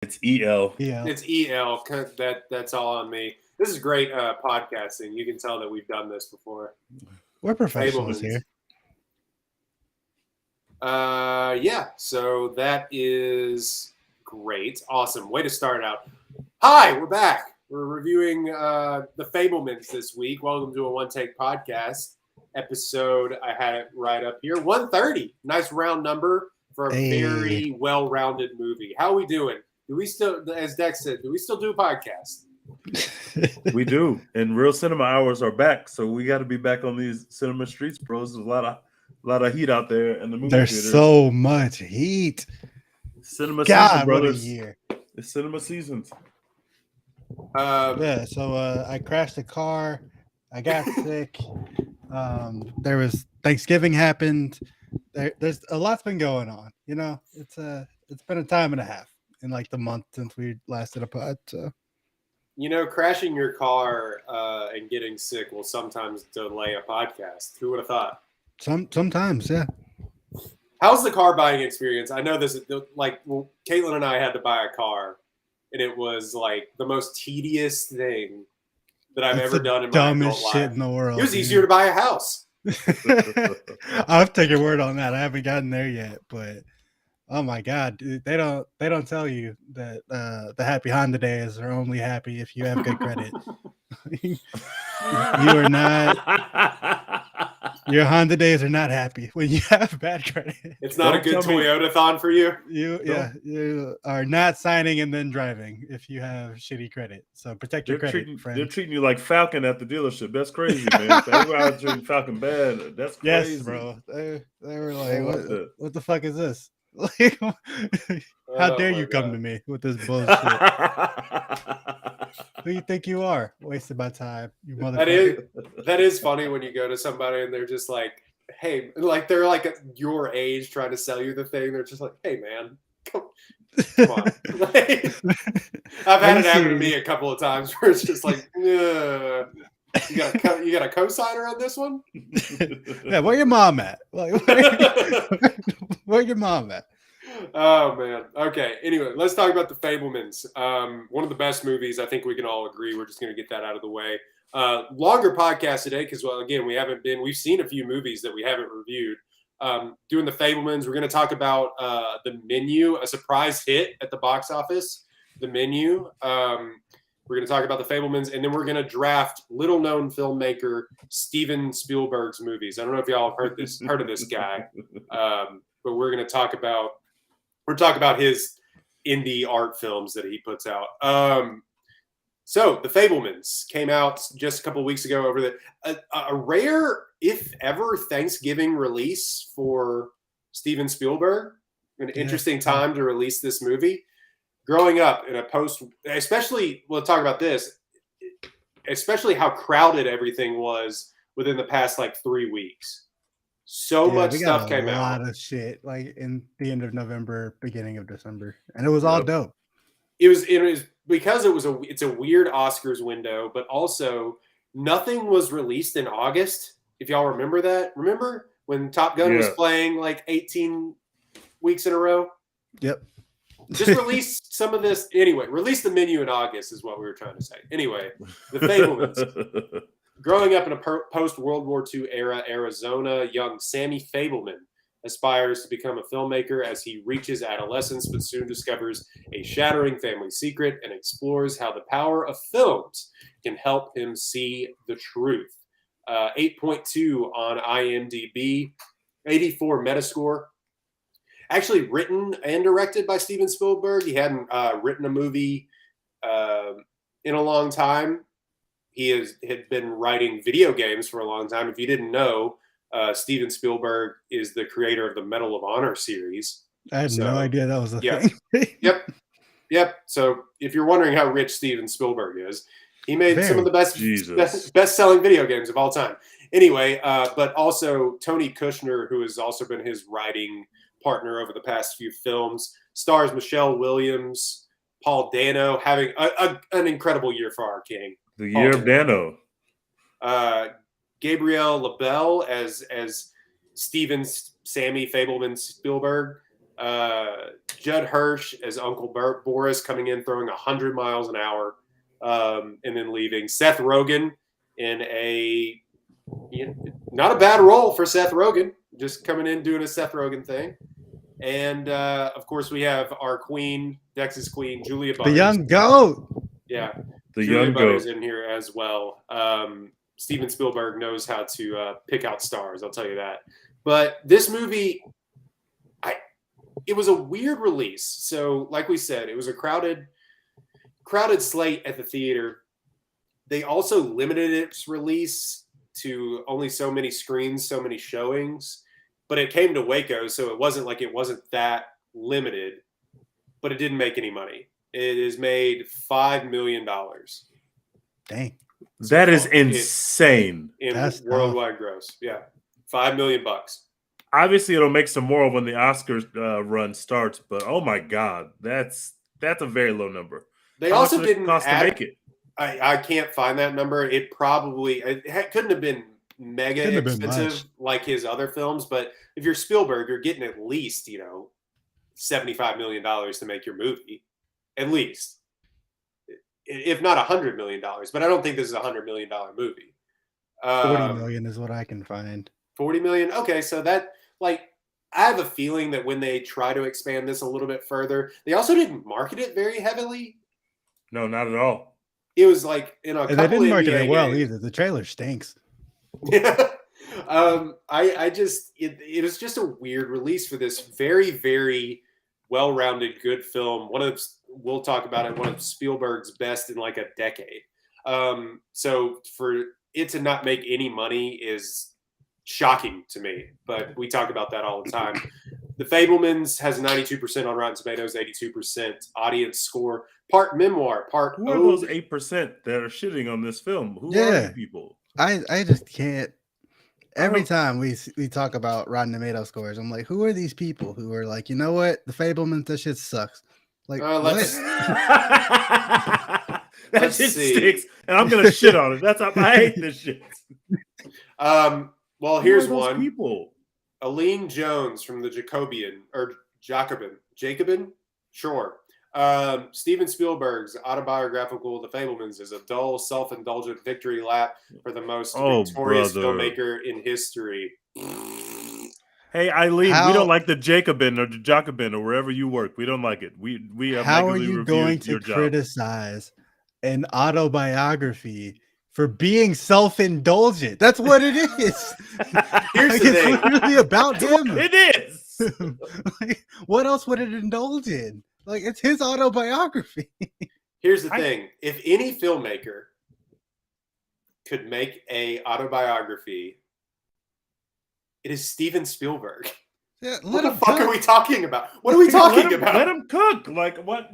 It's EL. Yeah. It's EL. That's all on me. This is great podcasting. You can tell that we've done this before. We're professionals Fabelmans. here. Yeah. So that is great. Awesome. Way to start out. Hi, we're back. We're reviewing the Fabelmans this week. Welcome to a One Take Podcast episode. I had it right up here. 130. Nice round number for a very well-rounded movie. How are we doing? Do we still, as Dex said, do we still do podcasts? We do. And real cinema hours are back. So we got to be back on these cinema streets, bros. There's a lot of heat out there in the movie There's theaters. so much heat. Cinema God, season, brothers. What a year. It's cinema seasons. So I crashed the car. I got sick. There was Thanksgiving happened. There's a lot's been going on. You know, it's been a time and a half in like the month since we last did a pod. So. You know, crashing your car and getting sick will sometimes delay a podcast. Who would have thought? Sometimes, yeah. How's the car buying experience? I know this, like, Caitlin and I had to buy a car, and it was like the most tedious thing that I've ever done in my adult life. Dumbest shit in the world. It was easier to buy a house. I'll have to take your word on that. I haven't gotten there yet, but oh my God, dude, they don't tell you that the happy Honda days are only happy if you have good credit. You are not. Your Honda days are not happy when you have bad credit. It's not a good Toyota-thon for you. You are not signing and then driving if you have shitty credit. So protect your credit, friend. They're treating you like Falcon at the delership. That's crazy, man. Everybody treating Falcon bad. That's crazy. Yes, bro. They were like, what the fuck is this? How dare you come to me with this bullshit? Who you think you are? Wasting my time, you motherfucker. That is funny when you go to somebody and they're just like, hey, like they're like at your age trying to sell you the thing. They're just like, hey, man, come on. I've had it happen to me a couple of times where it's just like, you got a cosigner on this one? Yeah, where your mom at? Like, where your mom at? Oh, man. Okay. Anyway, let's talk about the Fabelmans. One of the best movies. I think we can all agree. We're just going to get that out of the way. Longer podcast today because, well, again, we've seen a few movies that we haven't reviewed. Doing the Fabelmans, we're going to talk about The Menu, a surprise hit at the box office. The Menu. We're going to talk about the Fabelmans, and then we're going to draft little-known filmmaker Steven Spielberg's movies. I don't know if y'all have heard of this guy, but we're going to talk about his indie art films that he puts out. So the Fabelmans came out just a couple of weeks ago over a rare, if ever, Thanksgiving release for Steven Spielberg. An interesting time to release this movie. Growing up in a especially, we'll talk about this, especially how crowded everything was within the past like 3 weeks. So much stuff came out. A lot of shit, like in the end of November, beginning of December, and it was all dope. It was because it's a weird Oscars window, but also nothing was released in August. If y'all remember that, remember when Top Gun was playing like 18 weeks in a row? Yep. Just release some of this anyway. Release The Menu in August is what we were trying to say. Anyway, the Fabelmans. Growing up in a post-World War II era Arizona, young Sammy Fabelman aspires to become a filmmaker as he reaches adolescence, but soon discovers a shattering family secret and explores how the power of films can help him see the truth. 8.2 on IMDb, 84 Metascore. Actually written and directed by Steven Spielberg. He hadn't written a movie in a long time. He had been writing video games for a long time. If you didn't know, Steven Spielberg is the creator of the Medal of Honor series. I had no idea that was a thing. Yep. So if you're wondering how rich Steven Spielberg is, he made some of the best-selling video games of all time. Anyway, but also Tony Kushner, who has also been his writing partner over the past few films, stars Michelle Williams, Paul Dano, having an incredible year for our king. The year of Dano. Gabrielle LaBelle as Sammy Fabelman Spielberg. Judd Hirsch as Uncle Boris coming in, throwing 100 miles an hour, and then leaving. Seth Rogen in not a bad role for Seth Rogen, just coming in doing a Seth Rogen thing. And of course, we have our queen, Dex's queen, Julia Butters. The young goat. Yeah, The Julia young Butters goat. in here as well. Steven Spielberg knows how to pick out stars, I'll tell you that. But this movie, it was a weird release. So, like we said, it was a crowded slate at the theater. They also limited its release to only so many screens, so many showings. But it came to Waco, so it wasn't that limited. But it didn't make any money. It has made $5 million. Dang. That is insane. That's worldwide gross. Yeah. $5 million. Obviously, it'll make some more when the Oscars run starts, but oh my God, that's a very low number. They How also much did it didn't cost to make it. I can't find that number. It couldn't have been mega expensive like his other films, but if you're Spielberg, you're getting at least, $75 million to make your movie. At least. If not $100 million, but I don't think this is a $100 million movie. 40 million is what I can find. 40 million. Okay, so that I have a feeling that when they try to expand this a little bit further, they also didn't market it very heavily. No, not at all. It was like in a couple. They didn't market NBA it well games. either. The trailer stinks. Yeah. It was just a weird release for this very, very well-rounded, good film. We'll talk about it, one of Spielberg's best in like a decade. So for it to not make any money is shocking to me, but we talk about that all the time. The Fabelmans has 92% on Rotten Tomatoes, 82% audience score. Part memoir, part Who are those 8% that are shitting on this film? Who are these people? I just can't. Every time we talk about Rotten Tomato scores, I'm like, who are these people who are like, you know what? The Fabelmans, that shit sucks. Like, what? That shit stinks, and I'm gonna shit on it. I hate this shit. Well, here's one. People. Aline Jones from the Jacobin. Sure. Steven Spielberg's autobiographical The Fabelmans is a dull, self-indulgent victory lap for the most victorious filmmaker in history. Hey, Eileen, we don't like the Jacobin or the Jacobin or wherever you work. We don't like it. We have How are you going to criticize an autobiography for being self-indulgent? That's what it is. Here's the thing. It's literally about him. It is. What else would it indulge in? Like, it's his autobiography. Here's the thing. If any filmmaker could make a autobiography, it is Steven Spielberg. Yeah, what the fuck are we talking about? What are we talking about? Let him cook. Like, what?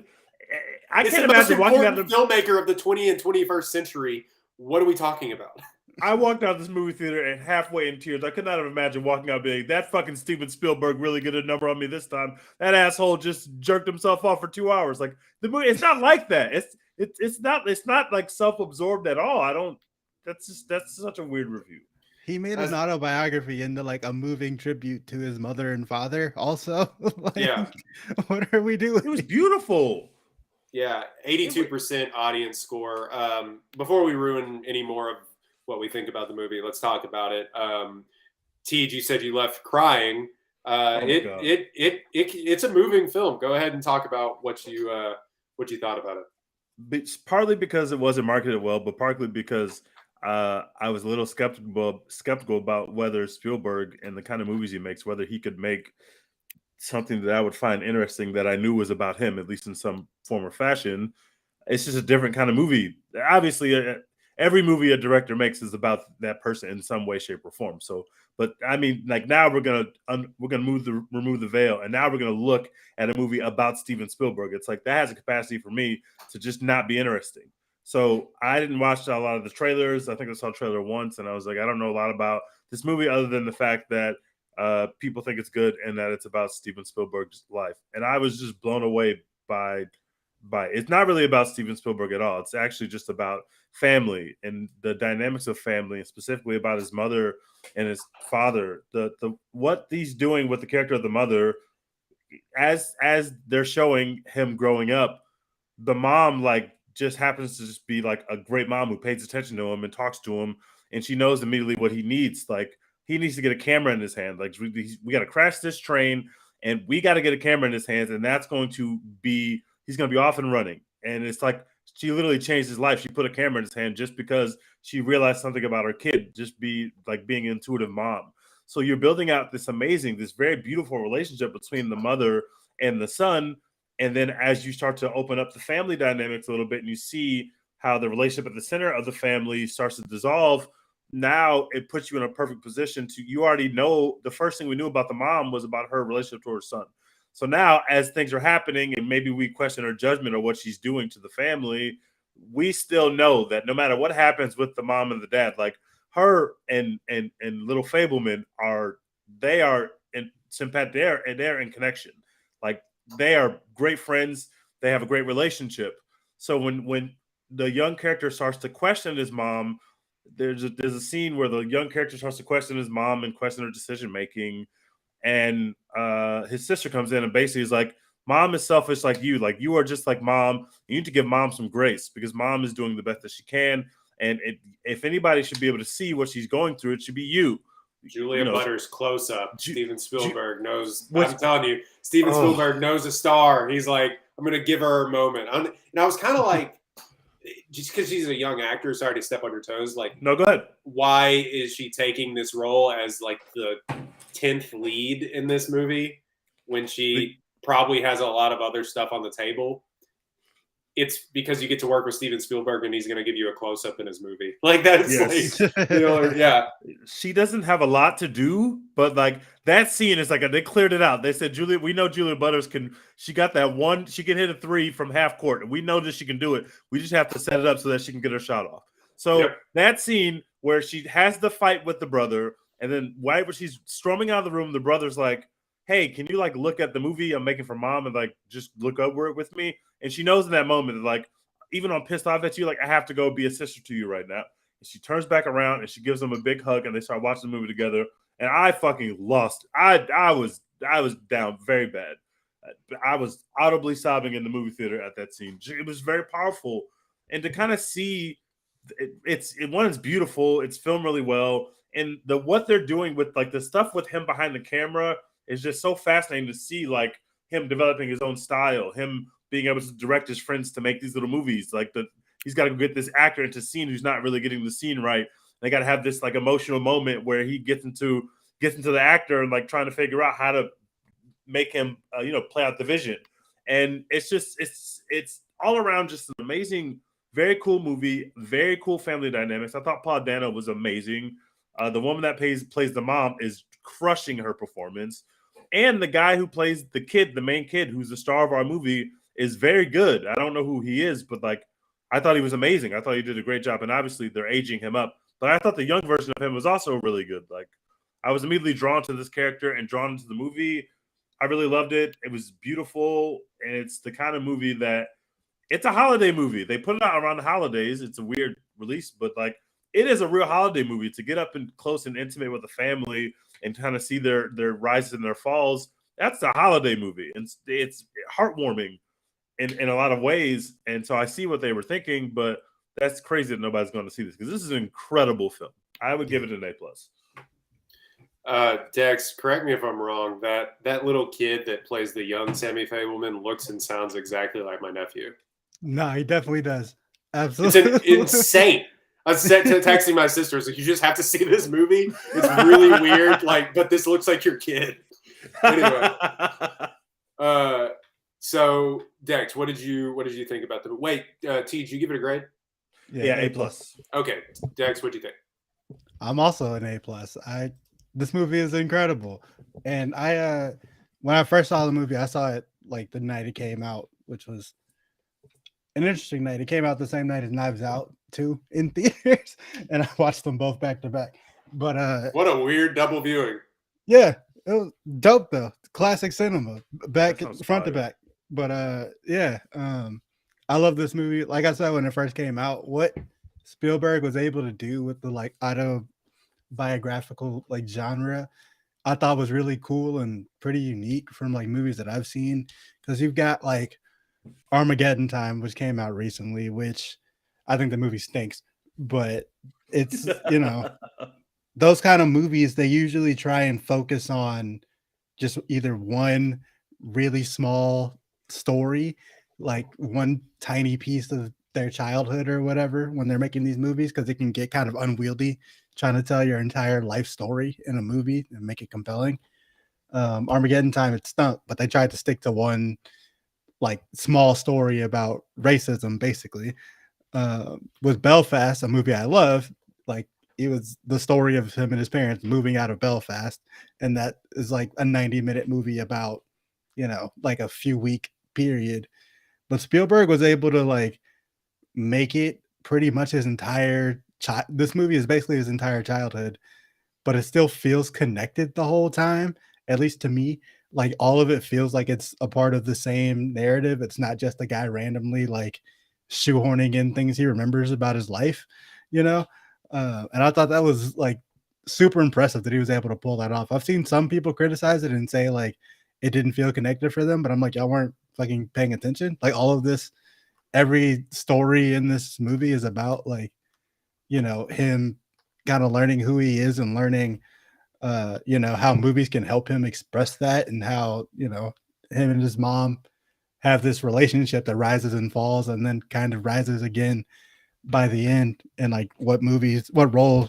I can't imagine walking out of the filmmaker of the 20th and 21st century. What are we talking about? I walked out of this movie theater and halfway in tears. I could not have imagined walking out being that fucking Steven Spielberg really get a number on me this time. That asshole just jerked himself off for 2 hours. Like, the movie, it's not like that. It's not like self-absorbed at all. That's such a weird review. He made an autobiography into like a moving tribute to his mother and father also. Yeah. What are we doing? It was beautiful. Yeah, 82% audience score. Before we ruin any more of what we think about the movie, let's talk about it. Tej, you said you left crying. It's a moving film. Go ahead and talk about what you thought about it. It's partly because it wasn't marketed well, but partly because I was a little skeptical about whether Spielberg and the kind of movies he makes, whether he could make something that I would find interesting that I knew was about him, at least in some form or fashion. It's just a different kind of movie. Obviously, every movie a director makes is about that person in some way, shape, or form. So, but I mean, like now we're gonna remove the veil, and now we're gonna look at a movie about Steven Spielberg. It's like that has a capacity for me to just not be interesting. So I didn't watch a lot of the trailers. I think I saw a trailer once, and I was like, I don't know a lot about this movie other than the fact that people think it's good and that it's about Steven Spielberg's life. And I was just blown away by it's not really about Steven Spielberg at all. It's actually just about family and the dynamics of family, and specifically about his mother and his father. The what he's doing with the character of the mother as they're showing him growing up, the mom like just happens to just be like a great mom who pays attention to him and talks to him, and she knows immediately what he needs. Like he needs to get a camera in his hand. Like we got to crash this train, and we got to get a camera in his hands, and that's going to be he's going to be off and running. And it's like she literally changed his life. She put a camera in his hand just because she realized something about her kid. Just be like being an intuitive mom. So you're building out this very beautiful relationship between the mother and the son. And then as you start to open up the family dynamics a little bit and you see how the relationship at the center of the family starts to dissolve, now it puts you in a perfect position you already know the first thing we knew about the mom was about her relationship to her son. So now as things are happening and maybe we question her judgment or what she's doing to the family, we still know that no matter what happens with the mom and the dad, like her and little Fabelman are in sympathetic, they're in connection. Like they are great friends. They have a great relationship. So when the young character starts to question his mom, there's a scene where the young character starts to question his mom and question her decision making, and his sister comes in and basically is like, "Mom is selfish like you. Like you are just like mom. You need to give mom some grace because mom is doing the best that she can. And if anybody should be able to see what she's going through, it should be you." Julia Butters close up. Steven Spielberg knows. I'm telling you, Steven Spielberg knows a star. He's like, I'm going to give her a moment. And I was kind of like, just because she's a young actor, sorry to step on your toes. Like, no, go ahead. Why is she taking this role as like the 10th lead in this movie when she probably has a lot of other stuff on the table? It's because you get to work with Steven Spielberg and he's going to give you a close up in his movie. Like that's like, yeah. She doesn't have a lot to do, but like that scene is like they cleared it out. They said, we know Julia Butters she got that one, she can hit a 3 from half court, and we know that she can do it. We just have to set it up so that she can get her shot off. So that scene where she has the fight with the brother, and then right when she's storming out of the room, the brother's like, "Hey, can you like look at the movie I'm making for mom and like just look over it with me?" And she knows in that moment, like, even I'm pissed off at you, like I have to go be a sister to you right now. And she turns back around and she gives him a big hug, and they start watching the movie together. And I fucking lost. I was down very bad. I was audibly sobbing in the movie theater at that scene. It was very powerful, and to kind of see it's beautiful. It's filmed really well, and what they're doing with like the stuff with him behind the camera is just so fascinating to see. Like him developing his own style, him being able to direct his friends to make these little movies. Like he's got to get this actor into scene who's not really getting the scene right. They got to have this like emotional moment where he gets into the actor and like trying to figure out how to make him play out the vision. And it's just it's all around just an amazing, very cool movie, very cool family dynamics. I thought Paul Dano was amazing. The woman that plays the mom is crushing her performance, and the guy who plays the main kid, who's the star of our movie, is very good. I don't know who he is, but like I thought he was amazing. I thought he did a great job, and obviously they're aging him up. But I thought the young version of him was also really good. Like I was immediately drawn to this character and drawn into the movie. I really loved it. It was beautiful, and it's the kind of movie that it's a holiday movie. They put it out around the holidays. It's a weird release, but like it is a real holiday movie to get up and close and intimate with the family and kind of see their rises and their falls. That's a holiday movie, and it's heartwarming in a lot of ways. And so I see what they were thinking, but that's crazy that nobody's going to see this because this is an incredible film. I would give it an A+. Dex, correct me if I'm wrong. That little kid that plays the young Sammy Fabelman looks and sounds exactly like my nephew. No, he definitely does. Absolutely, it's insane. I was texting my sister. I was like, "You just have to see this movie. It's really weird. Like, but this looks like your kid." Anyway, so Dex, what did you think about the? Wait, T, did you give it a grade? Yeah, A+. Okay, Dex, what do you think? I'm also an A+. This movie is incredible, and when I first saw the movie, I saw it like the night it came out, which was an interesting night. It came out the same night as Knives Out 2 in theaters, and I watched them both back to back. But what a weird double viewing. Yeah, it was dope though. Classic cinema, front to back. But I love this movie. Like I said, when it first came out, what Spielberg was able to do with the like autobiographical like genre, I thought was really cool and pretty unique from like movies that I've seen. Because you've got like Armageddon Time, which came out recently, which I think the movie stinks, but it's, you know, those kind of movies, they usually try and focus on just either one really small story, like one tiny piece of their childhood or whatever when they're making these movies, because it can get kind of unwieldy trying to tell your entire life story in a movie and make it compelling. Armageddon Time, it stunk, but they tried to stick to one like small story about racism, basically. With Belfast, a movie I love, like it was the story of him and his parents moving out of Belfast, and that is like a 90-minute movie about, you know, like a few week period. But Spielberg was able to like make it pretty much his entire this movie is basically his entire childhood, but it still feels connected the whole time, at least to me. Like all of it feels like it's a part of the same narrative. It's not just a guy randomly like shoehorning in things he remembers about his life, you know? And I thought that was like super impressive that he was able to pull that off. I've seen some people criticize it and say like it didn't feel connected for them, but I'm like, y'all weren't fucking paying attention. Like all of this, every story in this movie is about like, you know, him kind of learning who he is and learning you know, how movies can help him express that, and how, you know, him and his mom have this relationship that rises and falls and then kind of rises again by the end, and like what role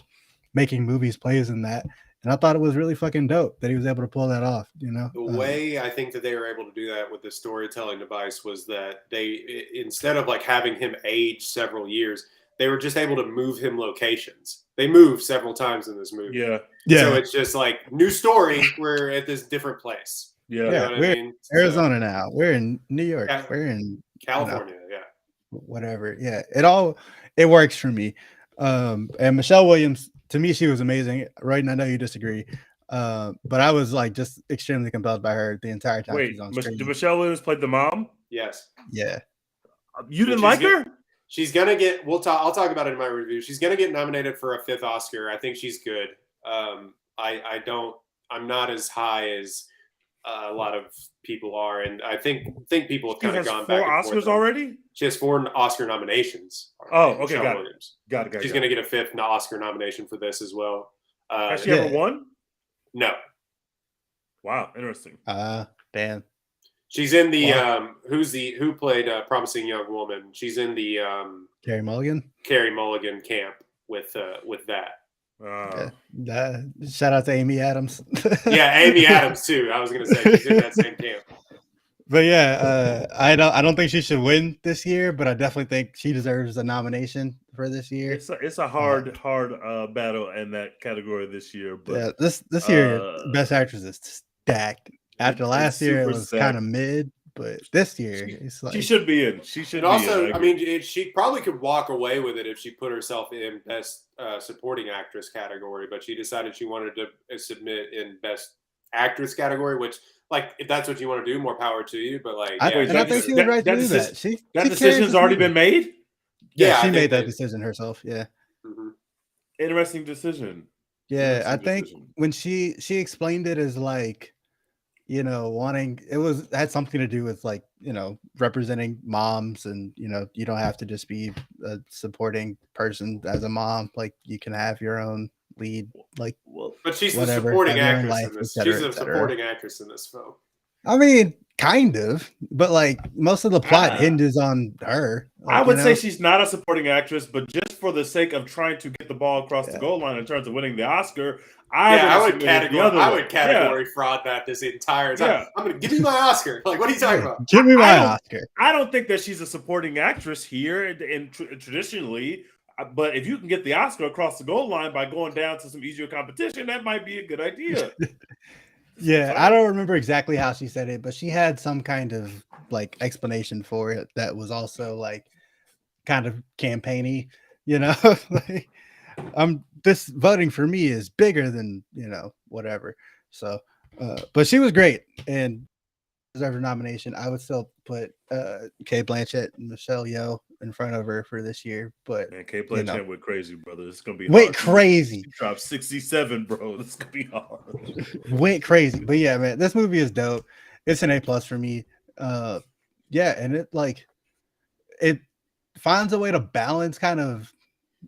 making movies plays in that. And I thought it was really fucking dope that he was able to pull that off, you know. The way I think that they were able to do that with the storytelling device was that they, instead of like having him age several years, they were just able to move him locations. They moved several times in this movie. Yeah. So it's just like new story. We're at this different place. Yeah. You know what we're I mean? Arizona now. We're in New York. Yeah. We're in California. You know, whatever. Yeah. It works for me. And Michelle Williams, to me, she was amazing. Right. And I know you disagree. But I was like just extremely compelled by her the entire time. Wait, she's on screen. did Michelle Williams play the mom? Yes. Yeah. You didn't like her? She's gonna get. I'll talk about it in my review. She's gonna get nominated for a 5th Oscar. I think she's good. I'm not as high as a lot of people are, and I think people have kind of gone back. 4 Oscars already? She has 4 Oscar nominations. Oh, okay, got it. She's gonna get a 5th Oscar nomination for this as well. Has she ever won? No. Wow, interesting. Damn. She's in the who played Promising Young Woman. She's in the Carey Mulligan camp with that. Shout out to Amy Adams. Yeah, Amy Adams too. I was gonna say she's in that same camp. But yeah, I don't think she should win this year, but I definitely think she deserves a nomination for this year. It's a hard battle in that category this year. But yeah, this year Best Actress is stacked. After last year, it was kind of mid, but this year it's like she should be in. She should. And also, I mean, she probably could walk away with it if she put herself in Best Supporting Actress category, but she decided she wanted to submit in Best Actress category, which, like, if that's what you want to do, more power to you. But like, I think she was right to do that. That decision's already been made. Yeah, she made that decision herself. Yeah. Mm-hmm. Interesting decision. Yeah, I think when she explained it as like, you know, had something to do with like, you know, representing moms, and you know, you don't have to just be a supporting person as a mom. Like you can have your own lead, like. But she's the supporting actress in this. She's a supporting actress in this film. I mean, kind of, but like most of the plot hinges on her. Like, I would say she's not a supporting actress, but just for the sake of trying to get the ball across the goal line in terms of winning the Oscar, I would category fraud that this entire time. Yeah. I'm going to give you my Oscar. Like, what are you talking about? Give me my Oscar. I don't think that she's a supporting actress here, and traditionally. But if you can get the Oscar across the goal line by going down to some easier competition, that might be a good idea. Yeah, I don't remember exactly how she said it, but she had some kind of like explanation for it that was also like kind of campaigny, you know. Like, this voting for me is bigger than, you know, whatever. So, but she was great, and deserves a nomination. I would still put Kate Blanchett and Michelle Yeoh in front of her for this year. But Man, Kate you know. Blanchett went crazy, brother. It's gonna be Went hard. crazy. She dropped 67, bro. This is gonna be hard. Went crazy. But yeah, man, this movie is dope. It's an A+ for me. Yeah, and it finds a way to balance kind of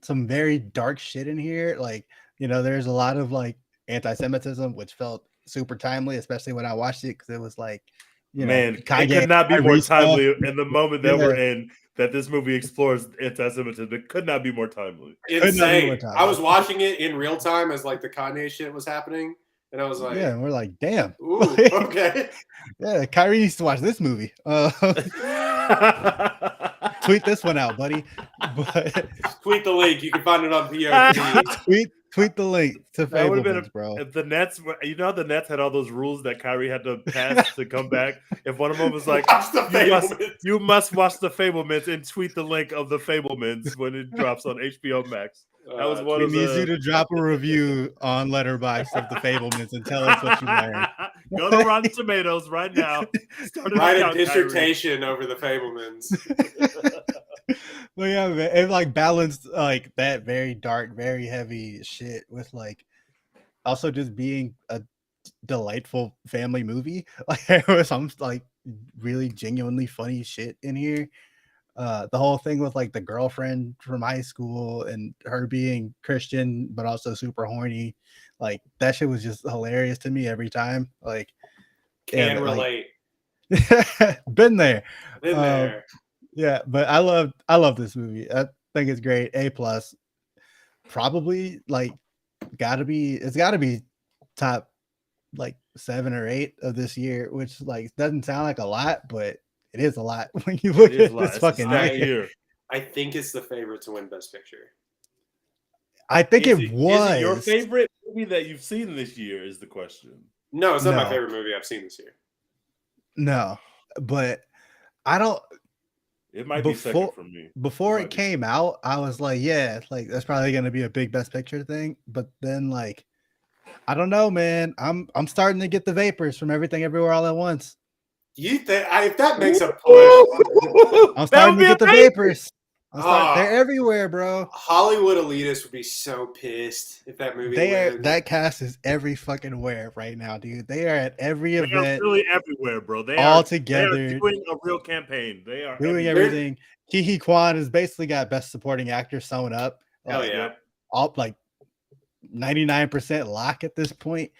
some very dark shit in here. Like, you know, there's a lot of like anti-Semitism, which felt super timely, especially when I watched it, because it was like, you know, Man, Kanye, it could not be more Kyrie stuff. timely in the moment that Yeah. we're in, that this movie explores anti-Semitism. It could not be more timely. Insane. I was watching it in real time as like the Kanye shit was happening, and I was like, yeah, and we're like, damn. Ooh, okay. Yeah, Kyrie needs to watch this movie. Tweet this one out, buddy. But tweet the link. You can find it on POV. tweet the link to Fabelmans, bro. If the Nets, you know how the Nets had all those rules that Kyrie had to pass to come back? If one of them was like, you must watch the Fabelmans and tweet the link of the Fabelmans when it drops on HBO Max. That was one of the... We need you to drop a review on Letterboxd of the Fabelmans and tell us what you learned. Go to Rotten Tomatoes right now. Write a dissertation over the Fabelmans. Well, yeah, man, it like balanced like that very dark, very heavy shit with like also just being a delightful family movie. Like there was some like really genuinely funny shit in here. The whole thing with like the girlfriend from high school and her being Christian but also super horny, like that shit was just hilarious to me every time. Like, can relate. Like, been there. Yeah, but I love this movie. I think it's great. A+. Probably like it's gotta be top like 7 or 8 of this year, which like doesn't sound like a lot, but it is a lot when you look at this fucking year. I think it's the favorite to win Best Picture. I think it was. Is it your favorite movie that you've seen this year is the question. No, it's not my favorite movie I've seen this year. No, but I don't. It might be second for me. Before it came out, I was like, yeah, like that's probably going to be a big Best Picture thing. But then, like, I don't know, man. I'm starting to get the vapors from Everything Everywhere All at Once. You think if that makes a push? I'm starting to get the vapors. They're everywhere, bro. Hollywood elitists would be so pissed if that movie. That cast is every fucking where right now, dude. They are at every event. They're really everywhere, bro. They all are together. They are doing a real campaign. They are doing everything. Ki Kwan has basically got Best Supporting Actor sewn up. Hell yeah! All like 99% lock at this point,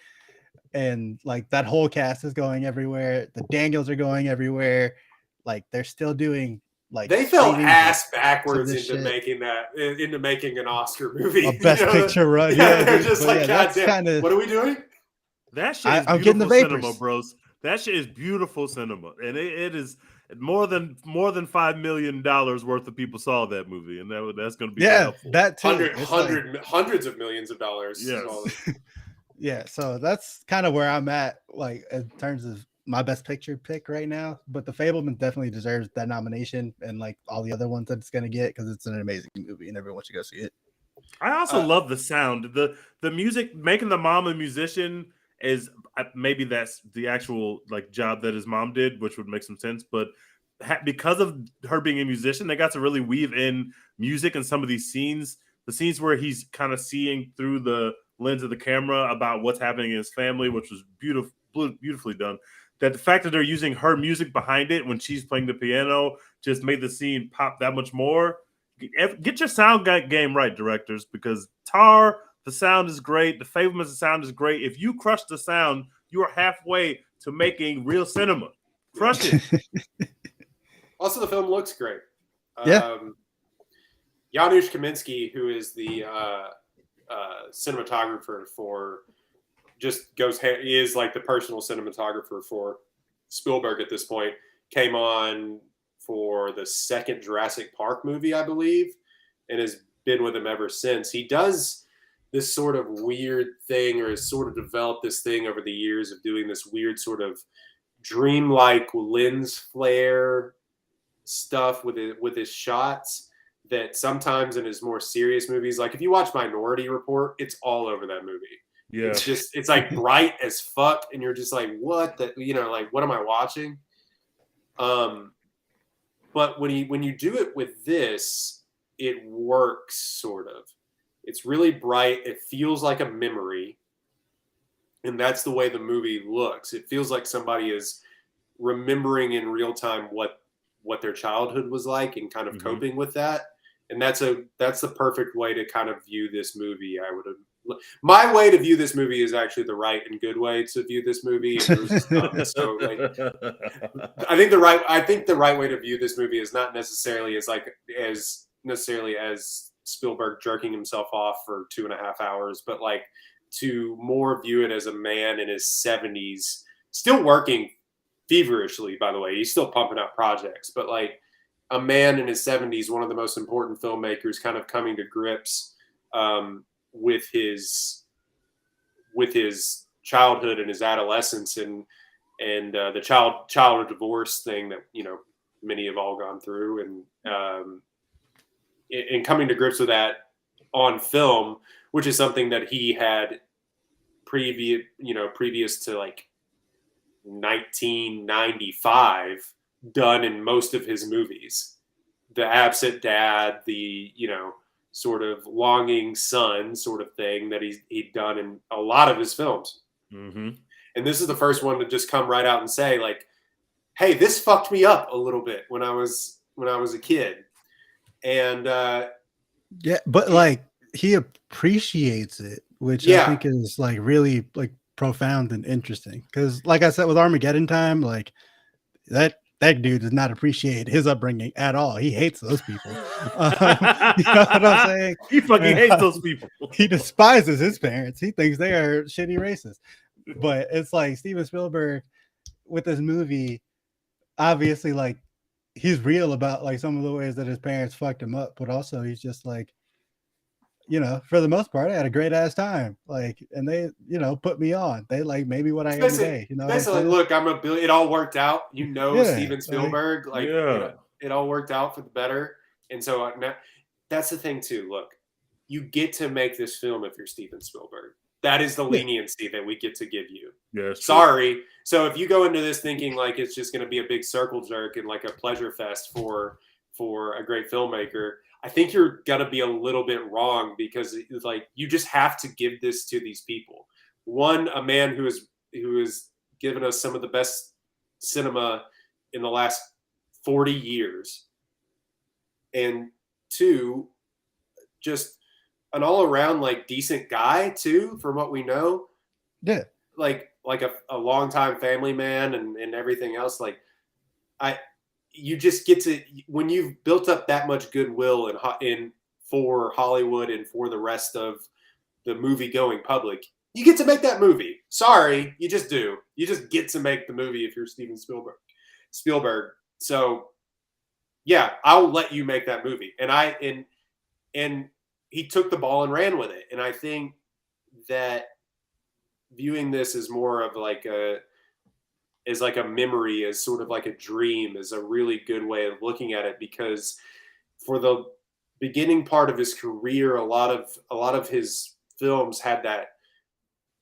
and like that whole cast is going everywhere. The Daniels are going everywhere. Like they're still doing. Like they fell ass backwards into making an Oscar movie, a Best Picture run. Yeah, they're just like, God damn, what are we doing? That shit is I'm getting the vapors. Cinema, bros. That shit is beautiful cinema, and it is more than $5 million worth of people saw that movie, and that's going to be helpful. That too. Hundreds of millions of dollars. Yes. Yeah, so that's kind of where I'm at, like in terms of my Best Picture pick right now, but The Fabelmans definitely deserves that nomination and like all the other ones that it's going to get because it's an amazing movie and everyone should go see it. I also love the sound. The music, making the mom a musician is maybe that's the actual like job that his mom did, which would make some sense. But because of her being a musician, they got to really weave in music in some of these scenes. The scenes where he's kind of seeing through the lens of the camera about what's happening in his family, which was beautifully done. That the fact that they're using her music behind it when she's playing the piano just made the scene pop that much more. Get your sound game right, directors, because Tar, the sound is great. The Fabelmans, the sound is great. If you crush the sound, you are halfway to making real cinema. Crush it. Also, the film looks great. Yeah. Janusz Kaminski, who is the cinematographer for he is like the personal cinematographer for Spielberg at this point, came on for the second Jurassic Park movie, I believe, and has been with him ever since. He does this sort of weird thing, or has sort of developed this thing over the years of doing this weird sort of dreamlike lens flare stuff with his shots that sometimes in his more serious movies, like if you watch Minority Report, it's all over that movie. Yeah. It's like bright as fuck, and you're just like, what the, like, what am I watching? But when you do it with this, it works sort of. It's really bright. It feels like a memory, and that's the way the movie looks. It feels like somebody is remembering in real time what their childhood was like and kind of coping with that. And that's the perfect way to kind of view this movie. My way to view this movie is actually the right and good way to view this movie. And yours is dumb. So like, I think the right way to view this movie is not necessarily as Spielberg jerking himself off for 2.5 hours, but like to more view it as a man in his 70s, still working feverishly, by the way. He's still pumping out projects, but like a man in his 70s, one of the most important filmmakers, kind of coming to grips with his childhood and his adolescence and the child divorce thing that many have all gone through, and coming to grips with that on film, which is something that he had previous to like 1995 done in most of his movies. The absent dad, the sort of longing son sort of thing that he'd done in a lot of his films. Mm-hmm. And this is the first one to just come right out and say like, hey, this fucked me up a little bit when I was a kid. And yeah, but like he appreciates it, which I think is like really like profound and interesting. Because like I said with Armageddon Time, like that dude does not appreciate his upbringing at all. He hates those people. You know what I'm saying? He fucking hates those people. He despises his parents. He thinks they are shitty racists. But it's like Steven Spielberg with this movie, obviously, like he's real about like some of the ways that his parents fucked him up, but also he's just like, for the most part, I had a great ass time. Like, and they, put me on. They like maybe what I am today. Basically, look, it all worked out. Steven Spielberg, it all worked out for the better. And so now, that's the thing too. Look, you get to make this film if you're Steven Spielberg. That is the leniency that we get to give you. Yeah, sorry. So if you go into this thinking like it's just going to be a big circle jerk and like a pleasure fest for a great filmmaker, I think you're gonna be a little bit wrong, because it's like you just have to give this to these people. One, a man who has given us some of the best cinema in the last 40 years, and two, just an all around like decent guy too, from what we know. Yeah, like a longtime family man and everything else. Like you just get to, when you've built up that much goodwill for Hollywood and for the rest of the movie going public, you get to make that movie. Sorry, you just do. You just get to make the movie if you're Steven Spielberg. So yeah, I'll let you make that movie. And he took the ball and ran with it. And I think that viewing this as more of like a memory, as sort of like a dream, is a really good way of looking at it, because for the beginning part of his career, a lot of his films had that,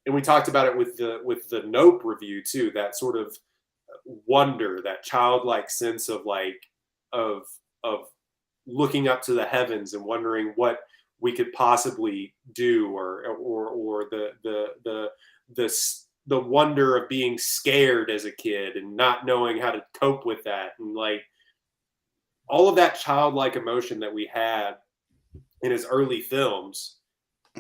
and we talked about it with the Nope review too, that sort of wonder, that childlike sense of looking up to the heavens and wondering what we could possibly do, or the wonder of being scared as a kid and not knowing how to cope with that. And like all of that childlike emotion that we had in his early films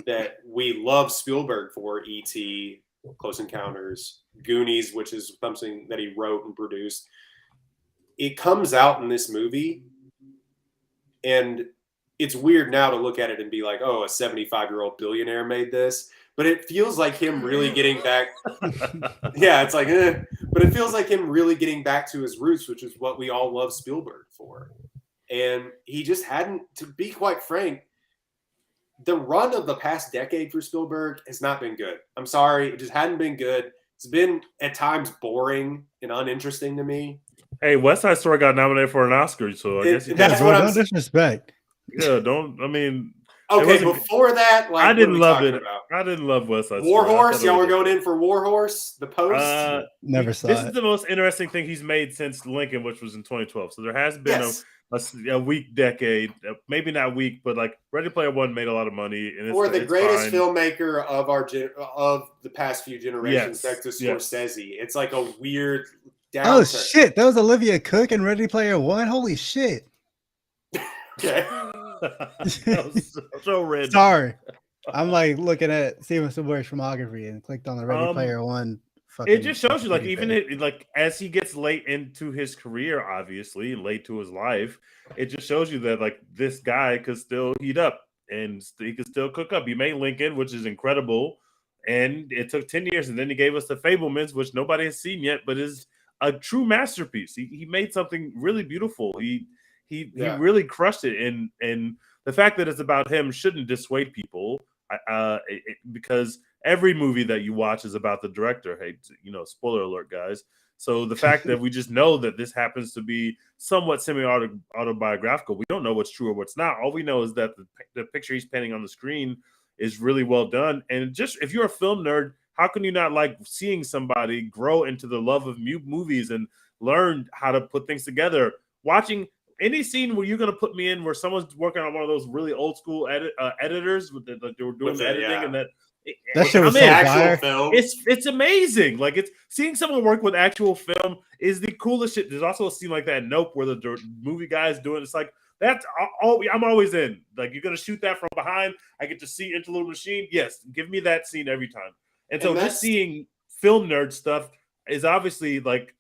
that we love Spielberg for, E.T., Close Encounters, Goonies, which is something that he wrote and produced. It comes out in this movie, and it's weird now to look at it and be like, oh, a 75-year-old billionaire made this. But it feels like him really getting back. Yeah, it's like, but it feels like him really getting back to his roots, which is what we all love Spielberg for. And he just hadn't, to be quite frank, the run of the past decade for Spielberg has not been good. I'm sorry, it just hadn't been good. It's been at times boring and uninteresting to me. Hey, West Side Story got nominated for an Oscar, so I guess that's what I'm disrespect. Yeah, don't. I mean, okay. Before that, like, I didn't love it. About? I didn't love West Side Story. Warhorse? Y'all were going in for Warhorse? The Post? Never saw This it. is the most interesting thing he's made since Lincoln, which was in 2012. So there has been a weak decade, maybe not weak, but like Ready Player One made a lot of money, and or the greatest fine. filmmaker of of the past few generations, next to Scorsese. It's like a weird downturn. Oh shit, that was Olivia Cook in Ready Player One. Holy shit! Okay, that was so red. Sorry, I'm like looking at Steven Spielberg's filmography and clicked on the Ready Player One. It just shows you, like, even like as he gets late into his career, obviously, and late to his life, it just shows you that like this guy could still heat up and he could still cook up. He made Lincoln, which is incredible, and it took 10 years, and then he gave us the Fabelmans, which nobody has seen yet, but is a true masterpiece. He made something really beautiful. He really crushed it, and the fact that it's about him shouldn't dissuade people, because every movie that you watch is about the director. Hey, spoiler alert, guys. So the fact that we just know that this happens to be somewhat semi-autobiographical, we don't know what's true or what's not. All we know is that the picture he's painting on the screen is really well done. And just if you're a film nerd, how can you not like seeing somebody grow into the love of movies and learn how to put things together? Watching any scene where you're going to put me in where someone's working on one of those really old school editors with they were doing the editing and that shit was so actual film. It's amazing. Like, it's seeing someone work with actual film is the coolest shit. There's also a scene like that in Nope where the movie guy is doing. It's like that's all. I'm always in. Like, you're gonna shoot that from behind. I get to see into the machine. Yes, give me that scene every time. And so just seeing film nerd stuff is obviously like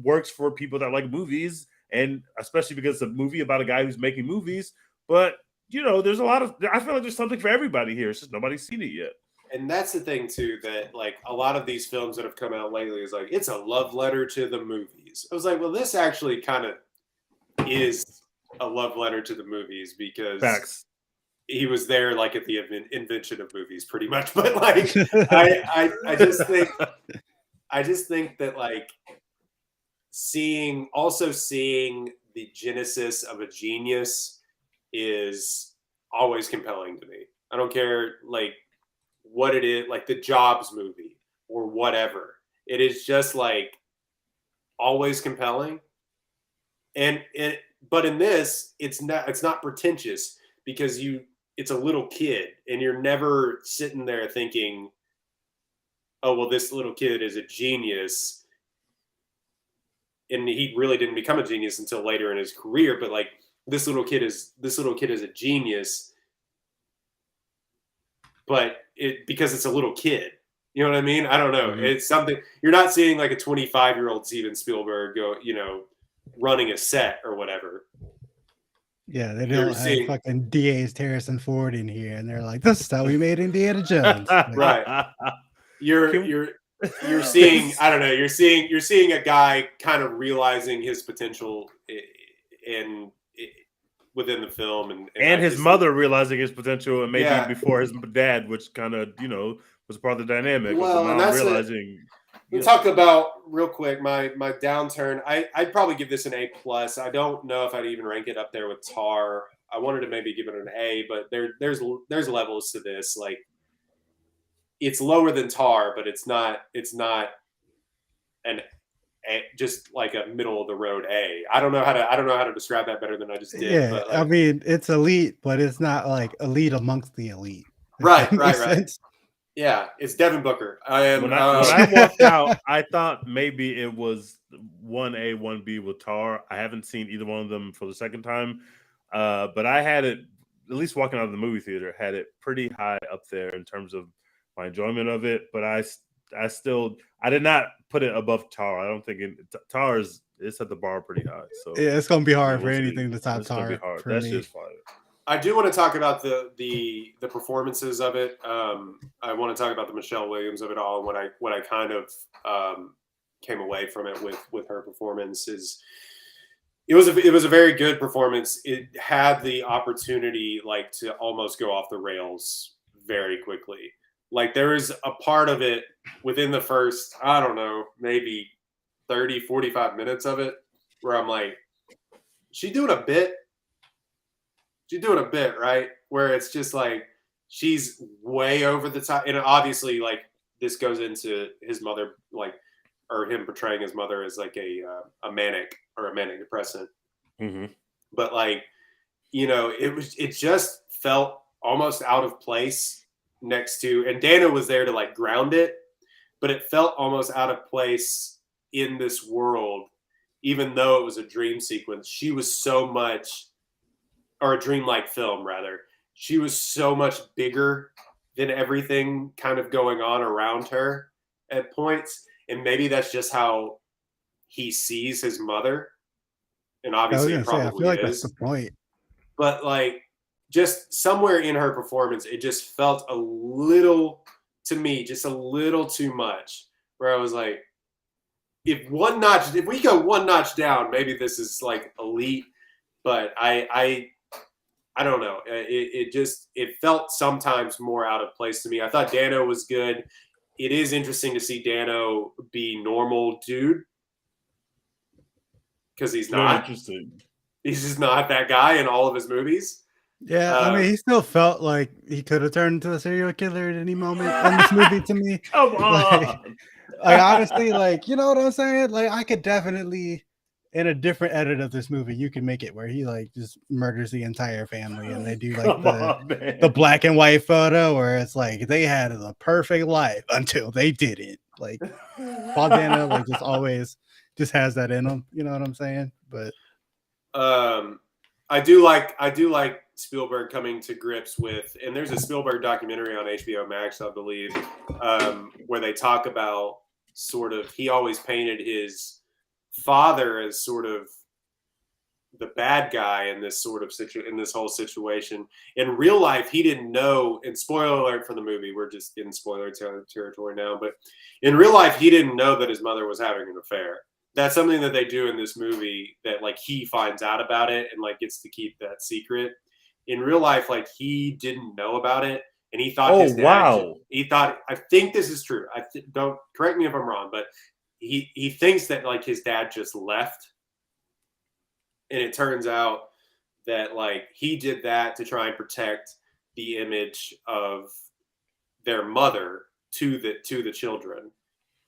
works for people that like movies, and especially because it's a movie about a guy who's making movies. But there's a lot of. I feel like there's something for everybody here. It's just nobody's seen it yet. And that's the thing too, that like a lot of these films that have come out lately is like it's a love letter to the movies. I was like, well, this actually kind of is a love letter to the movies because Facts. He was there like at the invention of movies, pretty much. But like, I just think that like seeing the genesis of a genius is always compelling to me. I don't care like what it is, like the Jobs movie or whatever. It is just like always compelling. But in this, it's not pretentious because it's a little kid and you're never sitting there thinking, oh, well, this little kid is a genius. And he really didn't become a genius until later in his career. But like this little kid is a genius, but because it's a little kid. You know what I mean? I don't know. Mm-hmm. It's something you're not seeing like a 25-year-old Steven Spielberg go, running a set or whatever. Yeah, they don't have fucking DA's Harrison Ford in here, and they're like, "This is how we made Indiana Jones." Right? You're seeing. I don't know. You're seeing a guy kind of realizing his potential within the film, and his mother realizing his potential, and maybe before his dad, which kind of was part of the dynamic. Well, and that's realizing. We'll talk about real quick my downturn. I'd probably give this an A+. I don't know if I'd even rank it up there with Tar. I wanted to maybe give it an A, but there's levels to this. Like it's lower than Tar, but it's not an A, just like a middle of the road A. I don't know how to describe that better than I just did. Yeah, but like, I mean it's elite, but it's not like elite amongst the elite. Right. Yeah, it's Devin Booker. When I walked out, I thought maybe it was 1A, 1B with Tar. I haven't seen either one of them for the second time, but I had it, at least walking out of the movie theater, had it pretty high up there in terms of my enjoyment of it. But I did not put it above Tar. I don't think Tar is set the bar pretty high. So yeah, it's gonna be hard for anything to top Tar. It's gonna be hard. That's just fire. I do want to talk about the performances of it. I want to talk about the Michelle Williams of it all, and what I kind of came away from it with her performance is it was a very good performance. It had the opportunity like to almost go off the rails very quickly. Like there is a part of it within the first, I don't know, maybe 30, 45 minutes of it where I'm like, she's doing a bit, right? Where it's just like she's way over the top, and obviously, like, this goes into his mother, like, or him portraying his mother as like a manic or a manic depressant. Mm-hmm. But like, it just felt almost out of place next to, and Dana was there to like ground it, but it felt almost out of place in this world, even though it was a dream sequence. She was so much, or a dreamlike film rather. She was so much bigger than everything kind of going on around her at points. And maybe that's just how he sees his mother. And obviously it probably I feel like is. that's the point. But like, just somewhere in her performance, it just felt a little, to me, just a little too much. Where I was like, if we go one notch down, maybe this is like elite. But I don't know. It felt sometimes more out of place to me. I thought Dano was good. It is interesting to see Dano be normal dude, because he's not. Interesting. He's just not that guy in all of his movies. Yeah, I mean, he still felt like he could have turned into a serial killer at any moment in this movie to me. Come on. Like honestly, like, you know what I'm saying? Like, I could definitely, in a different edit of this movie, you can make it where he like just murders the entire family, and they do like the black and white photo where it's like they had the perfect life until they didn't. Like Paul Dano like just always just has that in him. You know what I'm saying? But I do like Spielberg coming to grips with, and there's a Spielberg documentary on HBO Max, I believe, where they talk about sort of, he always painted his father as sort of the bad guy in this sort of in this whole situation. In real life, he didn't know, and spoiler alert for the movie, we're just in spoiler territory now, but in real life, he didn't know that his mother was having an affair. That's something that they do in this movie, that like he finds out about it and like gets to keep that secret. In real life, like he didn't know about it, and he thought his dad. He thought, I think this is true. Don't correct me if I'm wrong, but he thinks that like his dad just left, and it turns out that like he did that to try and protect the image of their mother to the children.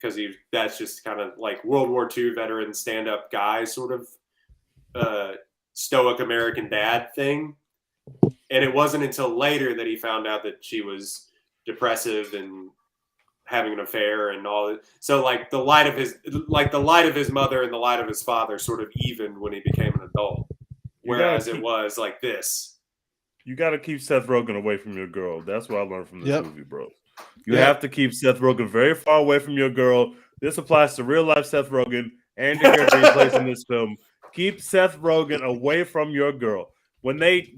Because that's just kind of like World War II veteran stand-up guy sort of stoic American dad thing. And it wasn't until later that he found out that she was depressive and having an affair and all that. So like the light of his mother and the light of his father sort of evened when he became an adult. Whereas it was like this. You got to keep Seth Rogen away from your girl. That's what I learned from this movie, bro. You have to keep Seth Rogen very far away from your girl. This applies to real life Seth Rogen and the character he plays in this film. Keep Seth Rogen away from your girl. When they,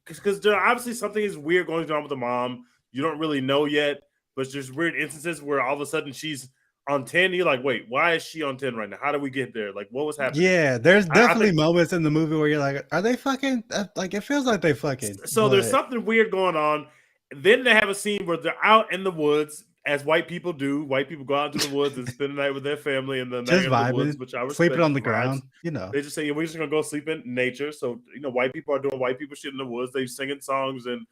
because there obviously something is weird going on with the mom. You don't really know yet, but there's weird instances where all of a sudden she's on 10. You're like, wait, why is she on 10 right now? How did we get there? Like, what was happening? Yeah, there's definitely moments in the movie where you're like, are they fucking? Like, it feels like they fucking. So there's something weird going on. Then they have a scene where they're out in the woods, as white people do. White people go out into the woods and spend the night with their family and then just in vibing, the woods, which I respect. Sleeping on the ground, you know. They just say, we're just gonna go sleep in nature. So white people are doing white people shit in the woods. They singing songs and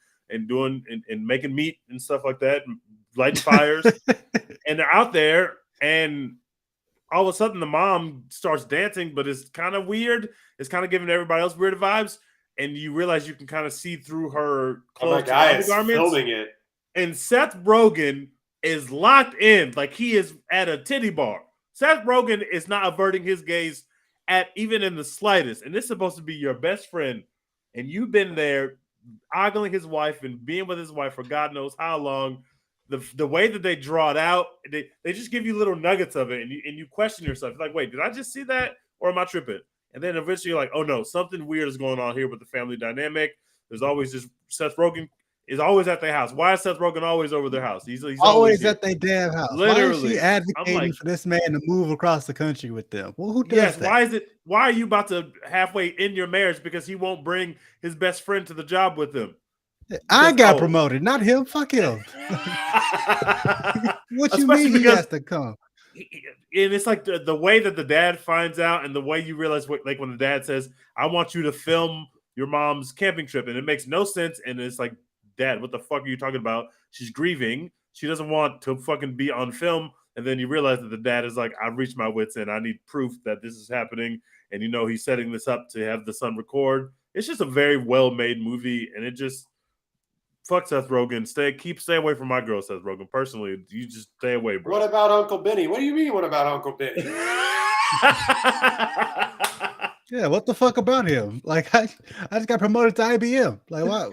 doing and making meat and stuff like that, and lighting fires. And they're out there, and all of a sudden the mom starts dancing, but it's kind of weird. It's kind of giving everybody else weird vibes. And you realize you can kind of see through her clothes and garments. Filming it. And Seth Rogen is locked in like he is at a titty bar. Seth Rogen is not averting his gaze at even in the slightest. And this is supposed to be your best friend. And you've been there ogling his wife and being with his wife for God knows how long. The way that they draw it out, they just give you little nuggets of it. And you question yourself. You're like, wait, did I just see that? Or am I tripping? And then eventually you're like, oh no, something weird is going on here with the family dynamic. There's always just Seth Rogen is always at their house. Why is Seth Rogen always over their house? He's always at their damn house. Literally. Why is she advocating for this man to move across the country with them? Well, who does that? Why are you about to halfway in your marriage because he won't bring his best friend to the job with him? I got promoted, not him. Fuck him. What you mean he has to come? And it's like the way that the dad finds out, and the way you realize, like when the dad says, "I want you to film your mom's camping trip," and it makes no sense, and it's like Dad, what the fuck are you talking about? She's grieving. She doesn't want to fucking be on film. And then you realize that the dad is like, I've reached my wits end. I need proof that this is happening. And, he's setting this up to have the son record. It's just a very well-made movie. And it just, fuck Seth Rogen. Stay away from my girl, Seth Rogen. Personally, you just stay away, bro. What about Uncle Benny? What do you mean, what about Uncle Benny? Yeah, what the fuck about him? Like, I just got promoted to IBM. Like, what?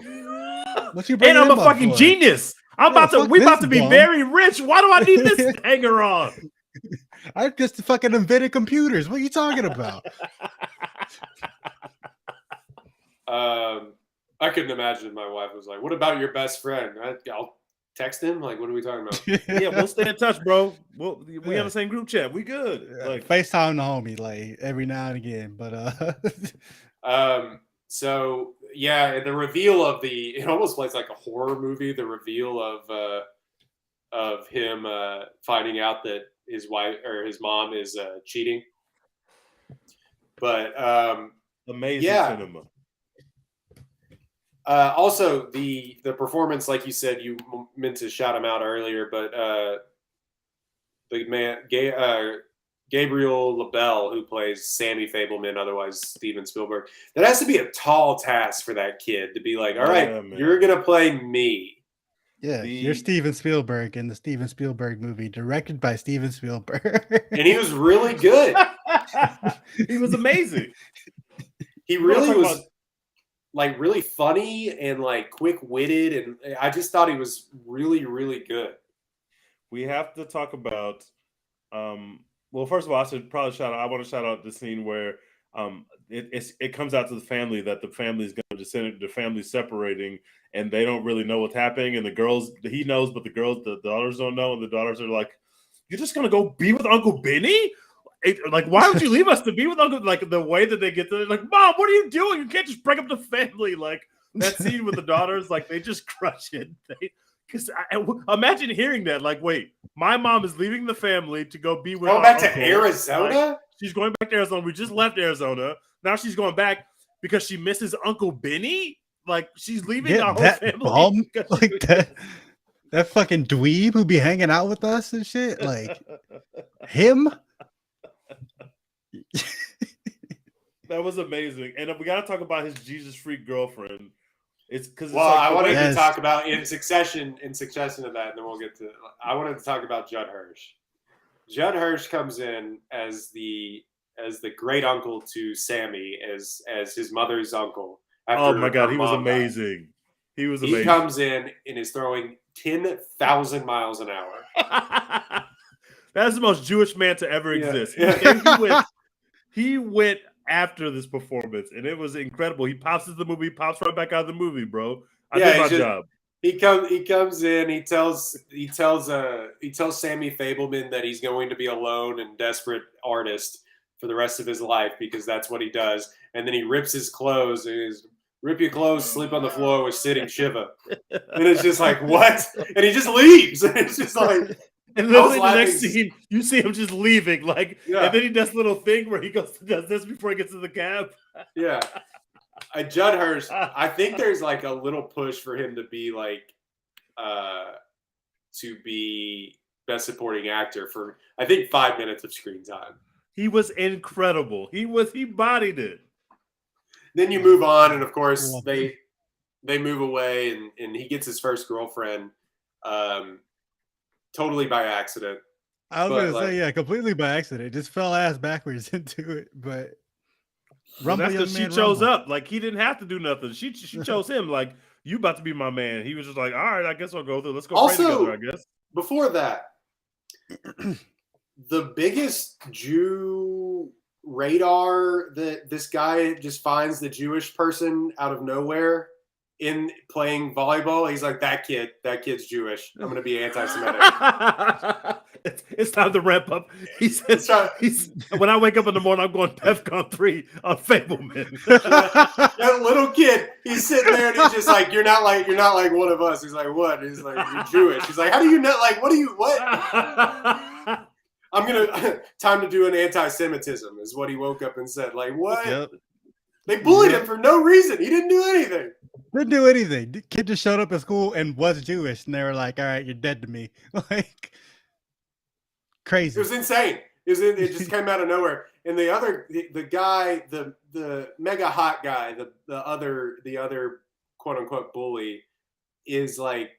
What you bringing And I'm him a up fucking for? genius. We about to be very rich. Why do I need this hanger on? I just fucking invented computers. What are you talking about? I couldn't imagine my wife was like, what about your best friend? I'll text him. Like, what are we talking about? Yeah, we'll stay in touch, bro. We on the same group chat. We good. Like FaceTime the homie, like every now and again. But so yeah, the reveal of it almost plays like a horror movie. The reveal of him finding out that his wife or his mom is cheating. But amazing cinema. Also, the performance, like you said, you meant to shout him out earlier, but the man Gabriel LaBelle, who plays Sammy Fabelman, otherwise Steven Spielberg, that has to be a tall task for that kid to be like, all right, you're gonna play me. Yeah, you're Steven Spielberg in the Steven Spielberg movie, directed by Steven Spielberg, and he was really good. He was amazing. He really was. Like really funny and like quick-witted, and I just thought he was really, really good. We have to talk about. Well, first of all, I want to shout out the scene where it comes out to the family that the family's going to descend, the family's separating, and they don't really know what's happening. And he knows, but the daughters don't know, and the daughters are like, "You're just gonna go be with Uncle Benny?" Like, why would you leave us to be with Uncle? Like, the way that they get there, like, Mom, what are you doing? You can't just break up the family. Like, that scene with the daughters, like, they just crush it. Because imagine hearing that. Like, wait, my mom is leaving the family to go be with going back uncle. To Arizona? Like, she's going back to Arizona. We just left Arizona. Now she's going back because she misses Uncle Benny. Like, she's leaving our whole family. Like, that fucking dweeb who be hanging out with us and shit. Like, him? That was amazing, and we got to talk about his Jesus freak girlfriend. It's because I wanted to talk about in succession of that, and then we'll get to. I wanted to talk about Judd Hirsch. Judd Hirsch comes in as the great uncle to Sammy, as his mother's uncle. Oh my god, he was amazing. He was amazing. He comes in and is throwing 10,000 miles an hour. That's the most Jewish man to ever exist. He went after this performance, and it was incredible. He pops into the movie, pops right back out of the movie, bro. I did my job. He comes in. He tells Sammy Fabelman that he's going to be a lone and desperate artist for the rest of his life because that's what he does. And then he rips his clothes. And he's rip your clothes, sleep on the floor with sitting Shiva. And it's just like, what? And he just leaves. And it's just like. And then the next scene, you see him just leaving, like, and then he does a little thing where he does this before he gets to the cab. Yeah, Judd Hirsch. I think there's like a little push for him to be like, to be best supporting actor for I think 5 minutes of screen time. He was incredible. He bodied it. Then you move on, and of course they move away, and he gets his first girlfriend. Totally by accident. I was going to say, yeah, completely by accident. Just fell ass backwards into it. But she chose up. Like, he didn't have to do nothing. She chose him. Like, you about to be my man. He was just like, all right, I guess I'll go through. Let's go pray together, I guess. Before that, the biggest Jew radar that this guy just finds the Jewish person out of nowhere in playing volleyball, he's like, that kid's Jewish. I'm going to be anti-Semitic. It's time to ramp up. He says, when I wake up in the morning, I'm going PEFCON 3 on Fabelman. That little kid, he's sitting there and he's just like, you're not like one of us. He's like, what? He's like, you're Jewish. He's like, how do you know? Like, what? Time to do an anti-Semitism is what he woke up and said. Like, what? Yep. They bullied him for no reason. He didn't do anything. Didn't do anything. The kid just showed up at school and was Jewish, and they were like, "All right, you're dead to me." Like crazy. It was insane. It just came out of nowhere. And the guy, the mega hot guy, the other quote unquote bully, is like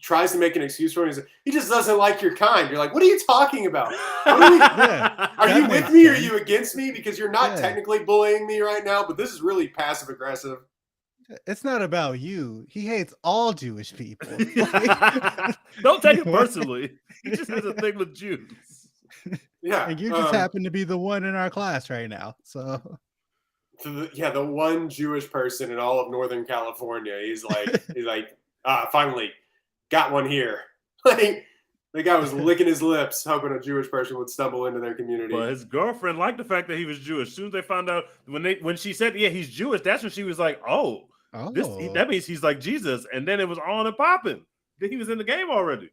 tries to make an excuse for him. He just doesn't like your kind. You're like, what are you talking about? Are you with me? Or are you against me? Because you're not technically bullying me right now, but this is really passive aggressive. It's not about you. He hates all Jewish people. Don't take it personally. He just has a thing with Jews. Yeah. And you just happen to be the one in our class right now. So the one Jewish person in all of Northern California. He's like, finally got one here. Like the guy was licking his lips, hoping a Jewish person would stumble into their community. But his girlfriend liked the fact that he was Jewish. As soon as they found out, when she said, "Yeah, he's Jewish," that's when she was like, "Oh, that means he's like Jesus." And then it was on and popping. Then he was in the game already.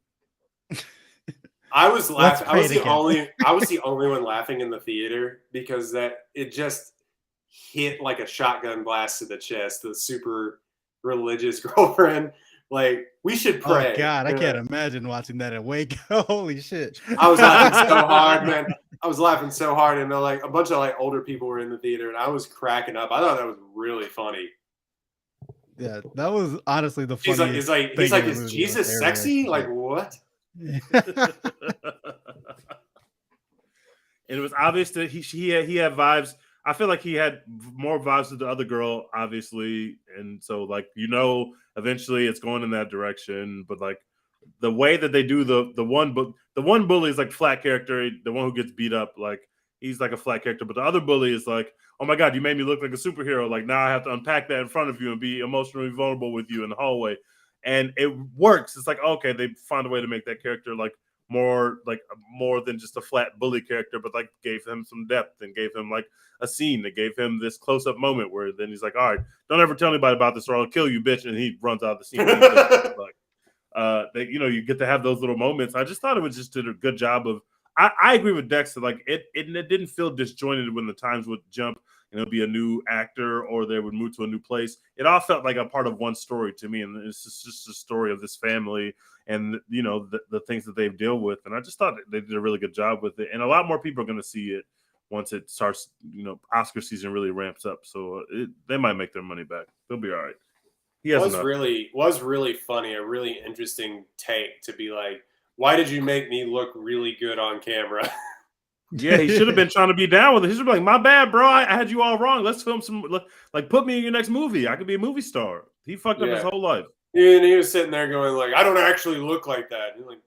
I was laughing. I was the only one laughing in the theater because it just hit like a shotgun blast to the chest. The super religious girlfriend. Like, we should pray. Oh God, I can't imagine watching that at Waco. Holy shit! I was laughing so hard, man. I was laughing so hard, and like a bunch of like older people were in the theater, and I was cracking up. I thought that was really funny. Yeah, that was honestly the funniest. He's like, is Jesus sexy? Like what? And it was obvious that he had vibes. I feel like he had more vibes to the other girl, obviously, and so like eventually it's going in that direction. But like the way that they do the one bully is like flat character. The one who gets beat up, like he's like a flat character. But the other bully is like, oh my God, you made me look like a superhero. Like now I have to unpack that in front of you and be emotionally vulnerable with you in the hallway. And it works. It's like, okay, they found a way to make that character like more than just a flat bully character, but like gave him some depth and gave him like a scene that gave him this close-up moment where then he's like, all right, don't ever tell anybody about this or I'll kill you, bitch. And he runs out of the scene. You get to have those little moments. I just thought it was just did a good job of, I agree with Dexter. Like it didn't feel disjointed when the times would jump and it'll be a new actor or they would move to a new place. It all felt like a part of one story to me. And it's just a story of this family and, the things that they deal with. And I just thought they did a really good job with it. And a lot more people are going to see it once it starts, Oscar season really ramps up. So they might make their money back. They'll be all right. Was really funny, a really interesting take to be like, why did you make me look really good on camera? Yeah, he should have been trying to be down with it. He should be like, my bad, bro. I had you all wrong. Let's film some, like, put me in your next movie. I could be a movie star. He fucked up his whole life. And he was sitting there going like, I don't actually look like that. And you're like,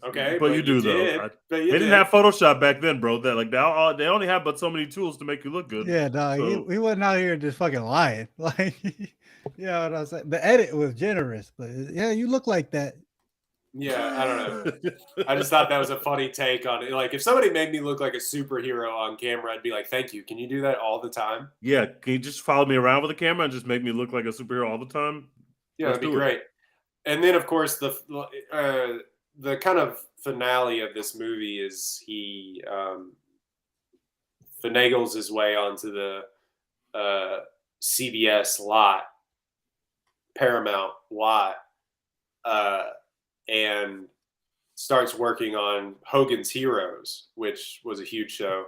okay, but you do though. They didn't have Photoshop back then, bro. That like they only have but so many tools to make you look good. Yeah, dog. So. He wasn't out here just fucking lying. Like, you know what I'm saying? The edit was generous, but yeah, you look like that. Yeah, I don't know. I just thought that was a funny take on it. Like, if somebody made me look like a superhero on camera, I'd be like, thank you. Can you do that all the time? Yeah, can you just follow me around with a camera and just make me look like a superhero all the time? Yeah, that'd be great. And then, of course, the kind of finale of this movie is he finagles his way onto the CBS lot, Paramount lot, and starts working on Hogan's Heroes, which was a huge show.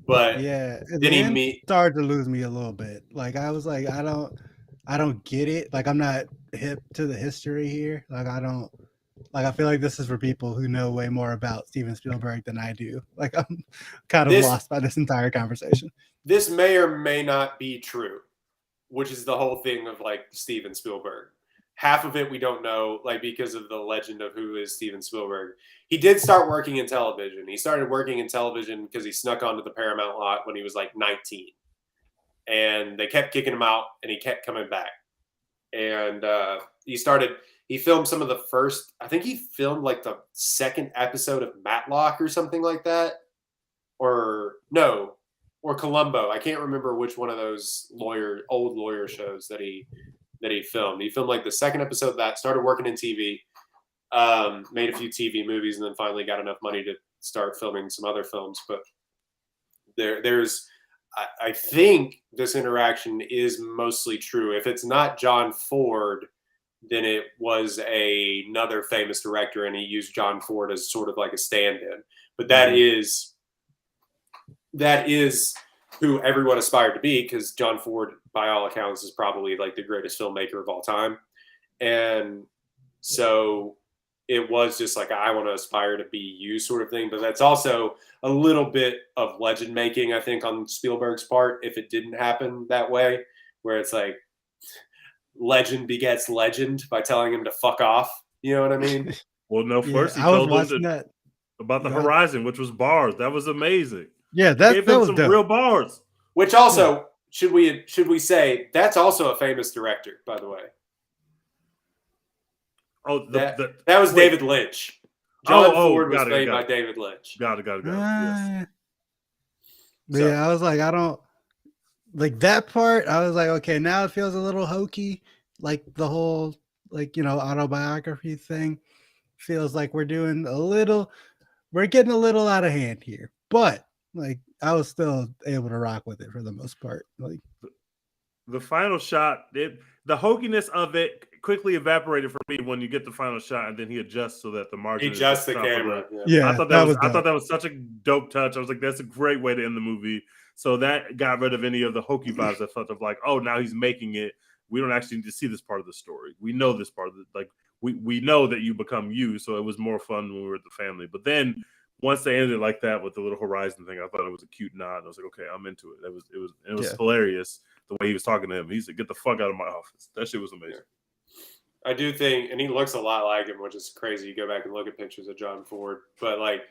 But yeah, then he started to lose me a little bit. Like I was like, I don't get it. Like I'm not hip to the history here. Like I feel like this is for people who know way more about Steven Spielberg than I do. Like I'm kind of lost by this entire conversation. This may or may not be true, which is the whole thing of like Steven Spielberg. Half of it we don't know, like because of the legend of who is Steven Spielberg. He did start working in television. He started working in television because he snuck onto the Paramount lot when he was like 19. And they kept kicking him out, and he kept coming back. And he filmed some of the first, I think he filmed like the second episode of Matlock or something like that. Or Columbo. I can't remember which one of those old lawyer shows that he filmed. He filmed like the second episode of that, started working in TV, made a few TV movies, and then finally got enough money to start filming some other films. But there's I think this interaction is mostly true. If it's not John Ford, then it was another famous director, and he used John Ford as sort of like a stand-in. But that is who everyone aspired to be, because John Ford, by all accounts, is probably like the greatest filmmaker of all time. And so it was just like, I want to aspire to be you sort of thing. But that's also a little bit of legend making, I think, on Spielberg's part, if it didn't happen that way, where it's like legend begets legend by telling him to fuck off. You know what I mean? Well, no, first he I was told watching him that. about the Horizon, which was bars. That was amazing. Yeah, He that gave him was some dope. real bars. Which also, should we say, that's also a famous director, by the way. Oh, that was David Lynch. John Ford was made by David Lynch. Got it. Yes. So. Yeah, I was like, I don't like that part. I was like, okay, now it feels a little hokey. Like the whole, like, you know, autobiography thing feels like we're getting a little out of hand here. But like, I was still able to rock with it for the most part. Like the final shot, the hokiness of it quickly evaporated for me when you get the final shot, and then he adjusts so that the margin adjusts the camera. I thought that was such a dope touch. I was like, that's a great way to end the movie. So that got rid of any of the hokey vibes. I felt of like, oh, now he's making it. We don't actually need to see this part of the story. We know this part of it. Like we know that you become you. So it was more fun when we were with the family. But then once they ended it like that with the little Horizon thing, I thought it was a cute nod. I was like, okay, I'm into it. It was hilarious the way he was talking to him. He said, "Get the fuck out of my office." That shit was amazing. I do think, and he looks a lot like him, which is crazy. You go back and look at pictures of John Ford, but like,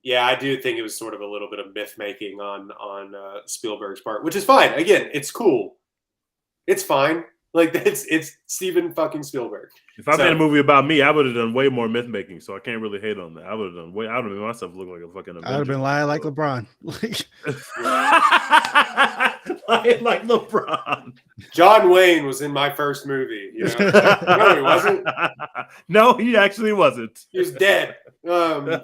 yeah, I do think it was sort of a little bit of myth making on Spielberg's part, which is fine. Again, it's cool. It's fine. Like it's Steven fucking Spielberg. If I made a movie about me, I would have done way more myth making, so I can't really hate on that. I would have made myself look like a fucking Avenger. I would have been lying like LeBron. Lying like LeBron. John Wayne was in my first movie. You know? No, he wasn't. No, he actually wasn't. He was dead. There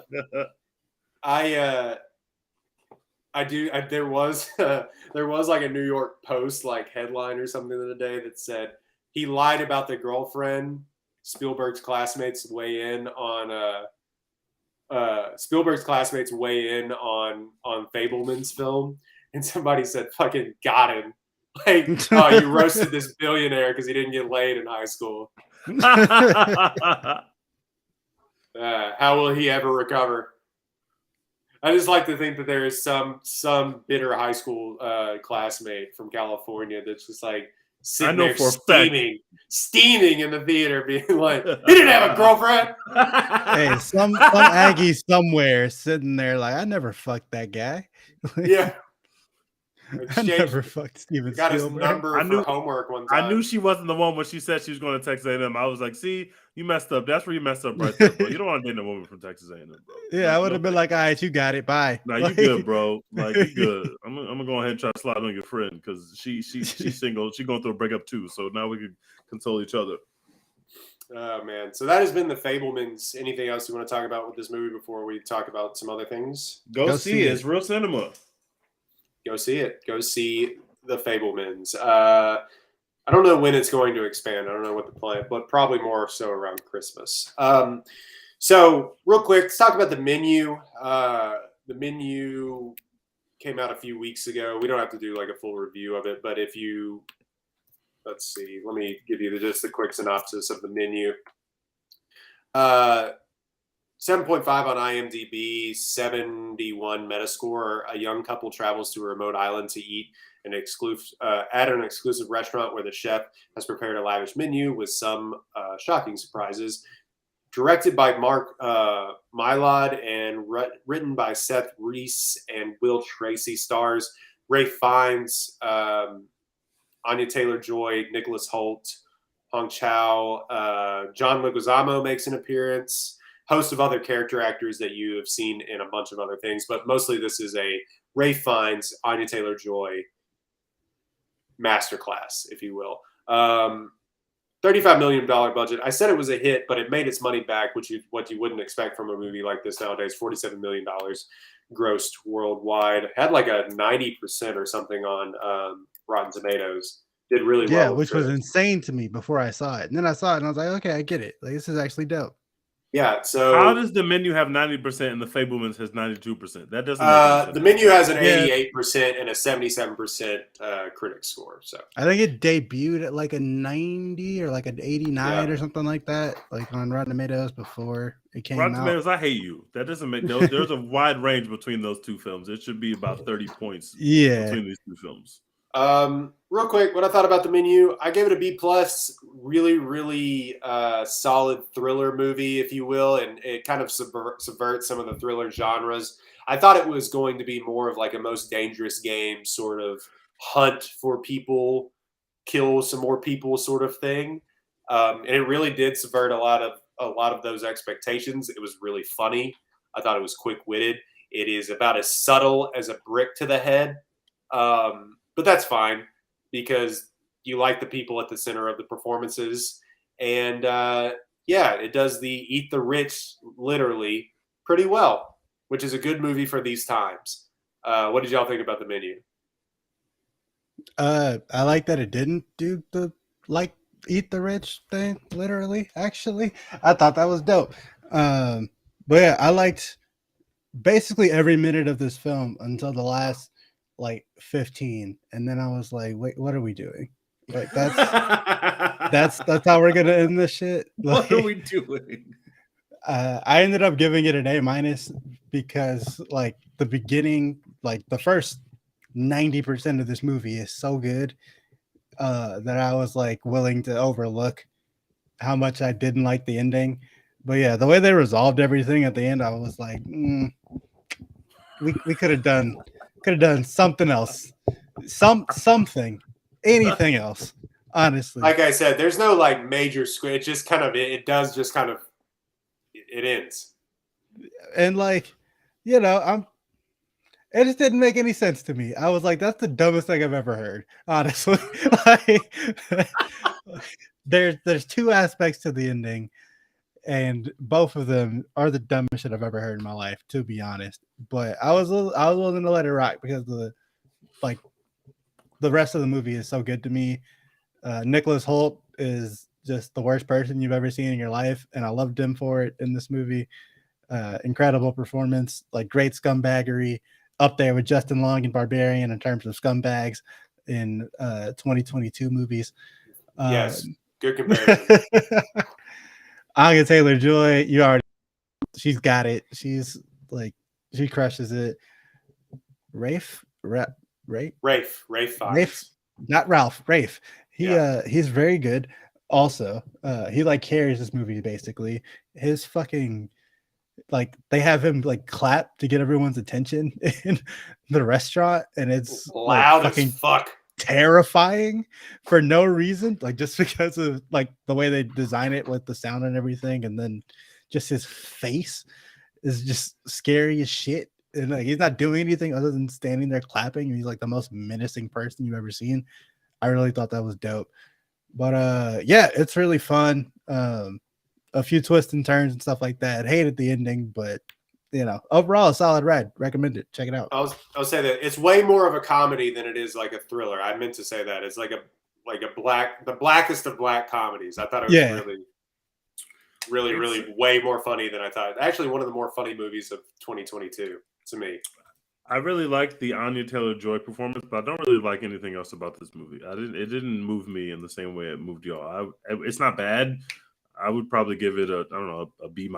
was like a New York Post like headline or something the other day that said he lied about the girlfriend. Spielberg's classmates weigh in on Fabelmans film, and somebody said, "Fucking got him." Like, oh, you roasted this billionaire because he didn't get laid in high school. How will he ever recover? I just like to think that there is some bitter high school classmate from California that's just like sitting there steaming in the theater, being like, "He didn't have a girlfriend." Hey, some Aggie somewhere sitting there like, I never fucked that guy. Yeah. I never fucked Steven Got Spielberg. his number for homework one time. I knew she wasn't the one when she said she was going to Texas A&M. I was like, see, you messed up. That's where you messed up right there, bro. You don't want to date a woman from Texas A&M, bro. Yeah, I would have been like, all right, you got it. Bye. Nah, you good, bro. Like, you good. I'm gonna go ahead and try to slide on your friend because she's single. She's going through a breakup too. So now we can console each other. Oh man. So that has been the Fabelmans. Anything else you want to talk about with this movie before we talk about some other things? Go see it. It's real cinema. Go see it. Go see the Fabelmans. I don't know when it's going to expand. I don't know what the plan, but probably more so around Christmas. So real quick, let's talk about the menu. The menu came out a few weeks ago. We don't have to do like a full review of it, but if you, let's see, let me give you just a quick synopsis of the menu. 7.5 on IMDb, 71 Metascore. A young couple travels to a remote island to eat at an exclusive restaurant where the chef has prepared a lavish menu with some shocking surprises. Directed by Mark Mylod and written by Seth Reese and Will Tracy. Stars Ralph Fiennes, Anya Taylor-Joy, Nicholas Hoult, Hong Chow. John Leguizamo makes an appearance. Host of other character actors that you have seen in a bunch of other things, but mostly this is a Ralph Fiennes, Anya Taylor-Joy masterclass, if you will. $35 million budget. I said it was a hit, but it made its money back, what you wouldn't expect from a movie like this nowadays. $47 million. grossed worldwide. Had like a 90% or something on Rotten Tomatoes. Did really well. Yeah, with which was critics. insane to me before I saw it. And then I saw it and I was like, okay, I get it. Like, this is actually dope. Yeah. So How does the Menu have 90% and the Fabelmans has 92%? That doesn't make any sense. the Menu has an Yeah. 88% and a 77% critic score. So I think it debuted at like a 90 or like an 89 or something like that, like on Rotten Tomatoes before it came Rotten out. Tomatoes, I hate you. That doesn't make there's a wide range between those two films. It should be about 30 points between these two films. Real quick, what I thought about the Menu, I gave it a B+. Really, really solid thriller movie, if you will, and it kind of subverts some of the thriller genres. I thought it was going to be more of like a Most Dangerous Game sort of hunt for people, kill some more people sort of thing, and it really did subvert a lot of those expectations. It was really funny. I thought it was quick-witted. It is about as subtle as a brick to the head. But that's fine because you like the people at the center of the performances. And it does the eat the rich literally pretty well, which is a good movie for these times. What did y'all think about the Menu? I like that it didn't do the eat the rich thing literally. Actually, I thought that was dope. But yeah, I liked basically every minute of this film until the last like 15, and then I was like, wait, what are we doing? Like that's how we're gonna end this shit. Like, what are we doing? I ended up giving it an A- because like the beginning, like the first 90% of this movie is so good that I was like willing to overlook how much I didn't like the ending. But yeah, the way they resolved everything at the end, I was like, we could have done something else, something, anything else. Honestly, like I said, there's no like major squid. It just kind of it ends. And like, you know, it just didn't make any sense to me. I was like, that's the dumbest thing I've ever heard. Honestly, like, there's two aspects to the ending, and both of them are the dumbest shit I've ever heard in my life, to be honest. But I was willing to let it rock because the rest of the movie is so good to me. Nicholas Hoult is just the worst person you've ever seen in your life, and I loved him for it in this movie. Incredible performance, like great scumbaggery, up there with Justin Long and Barbarian in terms of scumbags in 2022 movies. Yes, good comparison. Anya Taylor-Joy, she's got it. She's like, she crushes it. Rafe, not Ralph. Rafe. He's very good. Also, he like carries this movie basically. His fucking like they have him like clap to get everyone's attention in the restaurant, and it's loud like, fucking as fuck, terrifying for no reason, like just because of like the way they design it with the sound and everything, and then just his face is just scary as shit. And like he's not doing anything other than standing there clapping, and he's like the most menacing person you've ever seen. I really thought that was dope. But yeah, it's really fun. A few twists and turns and stuff like that. Hated the ending, but you know, overall a solid ride. Recommend it. Check it out. I'll say that it's way more of a comedy than it is like a thriller. I meant to say that it's like the blackest of black comedies. I thought it was really way more funny than I thought. Actually, one of the more funny movies of 2022 to me. I really like the Anya Taylor-Joy performance, but I don't really like anything else about this movie. It didn't move me in the same way it moved y'all. It's not bad. I would probably give it a B-.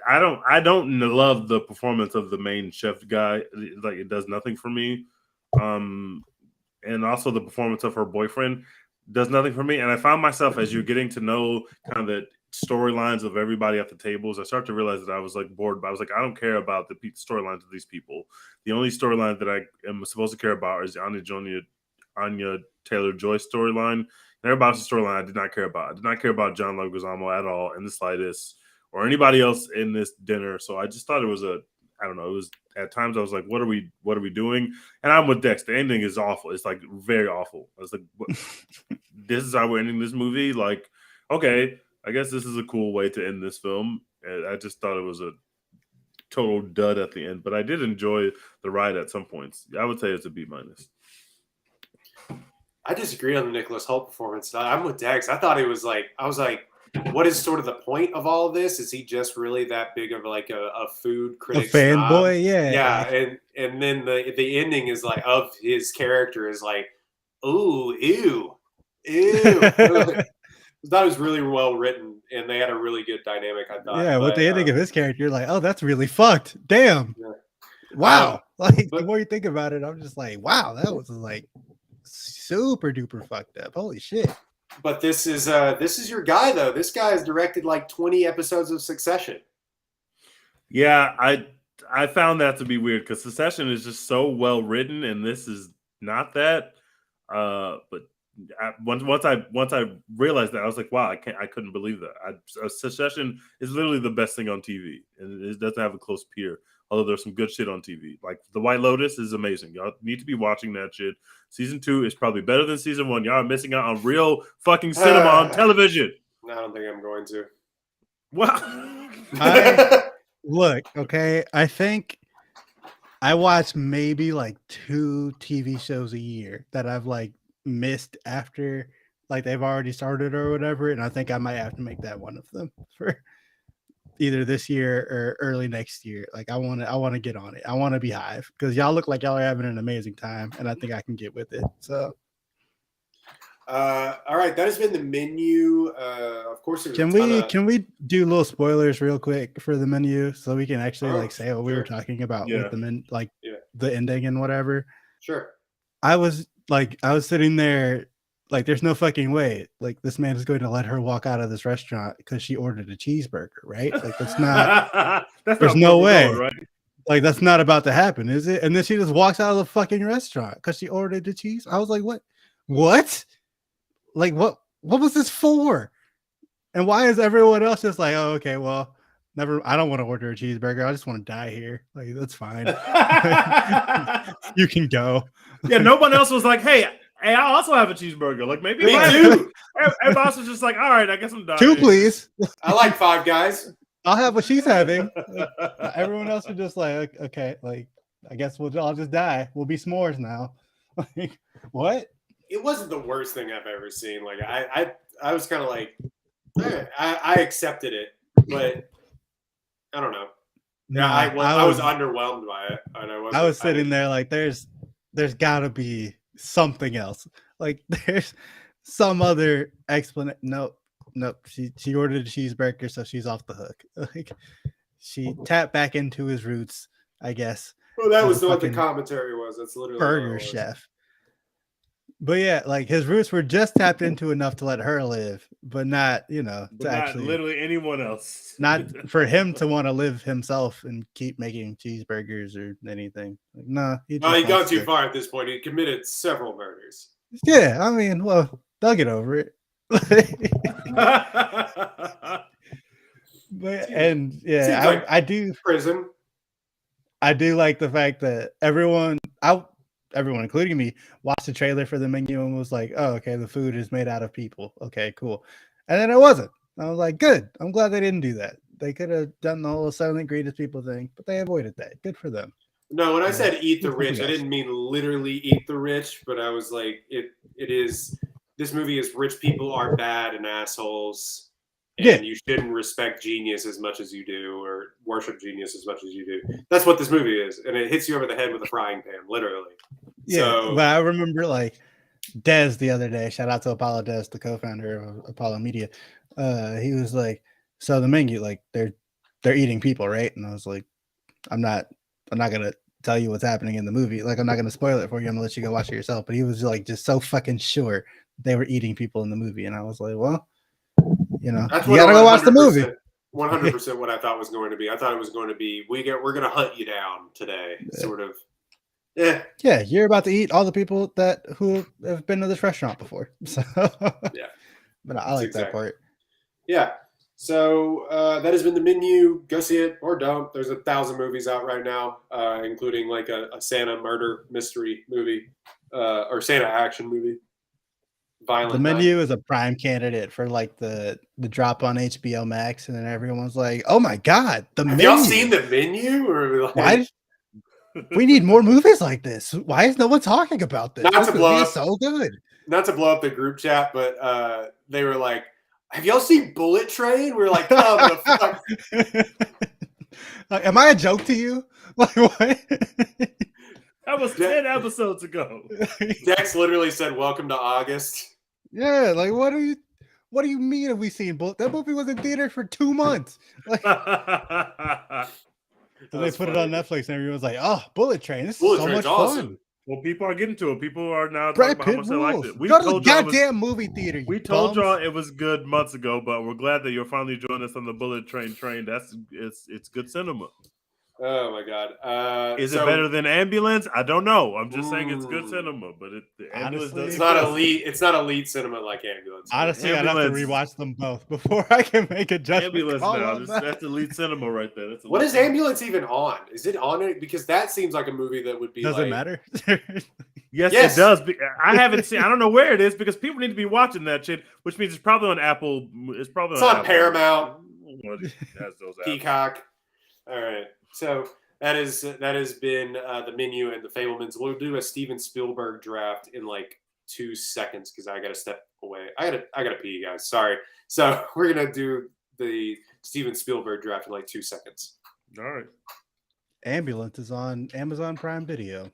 I don't love the performance of the main chef guy. Like it does nothing for me. And also the performance of her boyfriend does nothing for me. And I found myself, as you're getting to know kind of the storylines of everybody at the tables, I start to realize that I was like bored. But I was like, I don't care about the storylines of these people. The only storyline that I am supposed to care about is Anya Taylor-Joy storyline. And everybody's storyline I did not care about. I did not care about John Leguizamo at all in the slightest, or anybody else in this dinner. So I just thought it was I don't know. It was at times I was like, what are we doing? And I'm with Dex. The ending is awful. It's like very awful. I was like, this is how we're ending this movie. Like, okay, I guess this is a cool way to end this film. And I just thought it was total dud at the end. But I did enjoy the ride at some points. I would say it's a B-. I disagree on the Nicholas Hoult performance. I'm with Dex. I thought it was like, I was like, what is sort of the point of all of this? Is he just really that big of like a food critic snob? fanboy? Yeah. And then the ending is like of his character is like, ooh, ew. I thought it was really well written, and they had a really good dynamic, I thought. Yeah, with the ending of his character, you're like, oh, that's really fucked. Damn. Yeah. Wow. The more you think about it, I'm just like, wow, that was like super duper fucked up. Holy shit. But this is your guy though. This guy has directed like 20 episodes of Succession. Yeah, I found that to be weird because Succession is just so well written, and this is not that. But once I realized that, I was like, wow, I couldn't believe that. Succession is literally the best thing on TV, and it doesn't have a close peer. Although there's some good shit on TV, like The White Lotus is amazing. Y'all need to be watching that shit. Season 2 is probably better than season 1. Y'all are missing out on real fucking cinema on television. I don't think I'm going to. Wow. Look, okay, I think I watch maybe like 2 TV shows a year that I've like missed after like they've already started or whatever, and I think I might have to make that one of them for either this year or early next year. Like I want to get on it. I want to be Hive because y'all look like y'all are having an amazing time, and I think I can get with it. So, all right, that has been the menu. Of course, can we do little spoilers real quick for the menu so we can actually like say what we were talking about with the the ending and whatever? Sure. I was sitting there. Like, there's no fucking way. Like, this man is going to let her walk out of this restaurant because she ordered a cheeseburger, right? Like, that's not. There's no way. Going, right? Like, that's not about to happen, is it? And then she just walks out of the fucking restaurant because she ordered the cheese. I was like, what? What? Like, what was this for? And why is everyone else just like, oh, okay, well, never. I don't want to order a cheeseburger. I just want to die here. Like, that's fine. You can go. Yeah, no one else was like, hey, I also have a cheeseburger. Like, maybe me too. Everybody else was just like, all right, I guess I'm done. 2, please. I like Five Guys. I'll have what she's having. Like, everyone else is just like, okay, like, I guess I'll just die. We'll be s'mores now. Like, what? It wasn't the worst thing I've ever seen. Like, I was kind of like, I accepted it, but I don't know. Yeah, I was underwhelmed by it, and I was sitting there like, there's got to be something else. Like, there's some other explanation. Nope. She ordered a cheeseburger, so she's off the hook. Like, she tapped back into his roots, I guess. Well, that was what the commentary was. That's literally burger chef. But yeah, like, his roots were just tapped into enough to let her live, but not, actually literally anyone else. Not for him to want to live himself and keep making cheeseburgers or anything. Like, nah. He gone too far at this point. He committed several murders. Yeah, I mean, well, they'll get over it. But and yeah, like I do prison. I do like the fact that everyone, including me, watched the trailer for the menu and was like, "Oh, okay, the food is made out of people. Okay, cool." And then it wasn't. I was like, "Good. I'm glad they didn't do that. They could have done the whole silent greatest people thing, but they avoided that. Good for them." No, when I said eat the rich, I didn't mean literally eat the rich, but I was like, it is. This movie is rich people are bad and assholes, and you shouldn't respect genius as much as you do, or worship genius as much as you do. That's what this movie is, and it hits you over the head with a frying pan, literally. Yeah, so, but I remember like Dez the other day. Shout out to Apollo Dez, the co-founder of Apollo Media. He was like, "So the menu, like they're eating people, right?" And I was like, I'm not gonna tell you what's happening in the movie. Like, I'm not gonna spoil it for you. I'm gonna let you go watch it yourself. But he was like just so fucking sure they were eating people in the movie, and I was like, well, that's you gotta go watch the movie. 100% what I thought was going to be. I thought it was going to be we're gonna hunt you down today, sort of. Yeah, you're about to eat all the people who have been to this restaurant before. So yeah, but I like that part. Yeah. So that has been the menu. Go see it or don't. There's 1,000 movies out right now, including like a Santa murder mystery movie or Santa action movie. violent. The Menu is a prime candidate for like the drop on HBO Max, and then everyone's like, "Oh my god, the Have Menu! y'all seen the Menu? Or like, Why? We need more movies like this. Why is no one talking about this? Not This to movie blow is up- so good." Not to blow up the group chat, but they were like, "Have y'all seen Bullet Train?" We're like, "Come the fuck." Like, am I a joke to you? Like what? That was 10 episodes ago. Dex literally said, "Welcome to August." Yeah, like what do you mean have we seen Bullet? That movie was in theater for 2 months. Like so they put it on Netflix and everyone's like, "Oh, Bullet Train. This is so much fun." Well, people are getting to it. People are now talking Brad about how Pitt much they liked rules. it. We Go to the told y'all goddamn movie theater. we told y'all it was good months ago, but we're glad that you're finally joining us on the Bullet Train. It's good cinema. Oh my god! Is it better than Ambulance? I don't know. I'm just saying it's good cinema, but the Ambulance Honestly, does. It's not elite. It's not elite cinema like Ambulance. Honestly, Ambulance, I'd have to rewatch them both before I can make a judgment Ambulance call now. on that. That's elite cinema right there. What is Ambulance even on? Is it on it? Because that seems like a movie that would be. Does it like, matter? Yes, Yes. it does. I haven't seen. I don't know where it is because people need to be watching that shit. Which means it's probably on Apple. It's probably It's on Apple. Paramount. It has those apps. Peacock. All right. So that has been the Menu and the Fabelmans. We'll do a Steven Spielberg draft in like 2 seconds because I got to step away. I gotta pee, guys. Sorry. So we're gonna do the Steven Spielberg draft in like 2 seconds. All right. Ambulance is on Amazon Prime Video.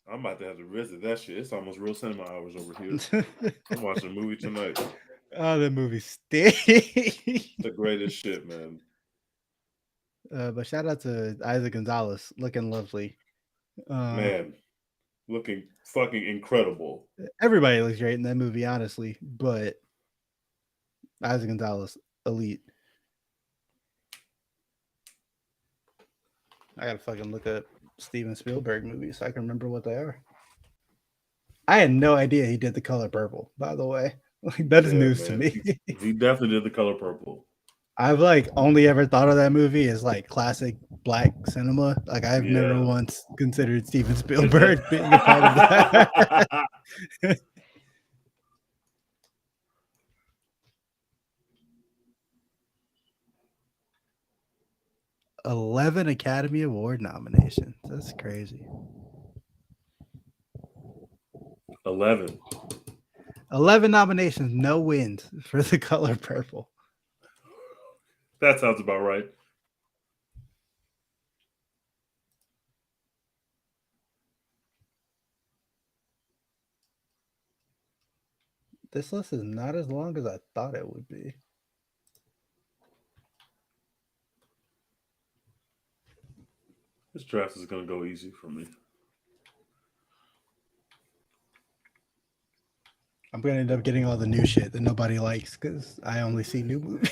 I'm about to have to visit that shit. It's almost real cinema hours over here. I'm watching a movie tonight. Oh, the movie stinks. The greatest shit, man. But shout out to Isaac Gonzalez, looking lovely. Man, looking fucking incredible. Everybody looks great in that movie, honestly. But Isaac Gonzalez, elite. I gotta fucking look up Steven Spielberg movies so I can remember what they are. I had no idea he did The Color Purple, by the way. Like, that is news to me. He definitely did The Color Purple. I've like only ever thought of that movie as like classic black cinema. Like I've never once considered Steven Spielberg being a part of that. 11 Academy Award nominations. That's crazy. 11 nominations, no wins for The Color Purple. That sounds about right. This list is not as long as I thought it would be. This draft is going to go easy for me. I'm going to end up getting all the new shit that nobody likes because I only see new movies.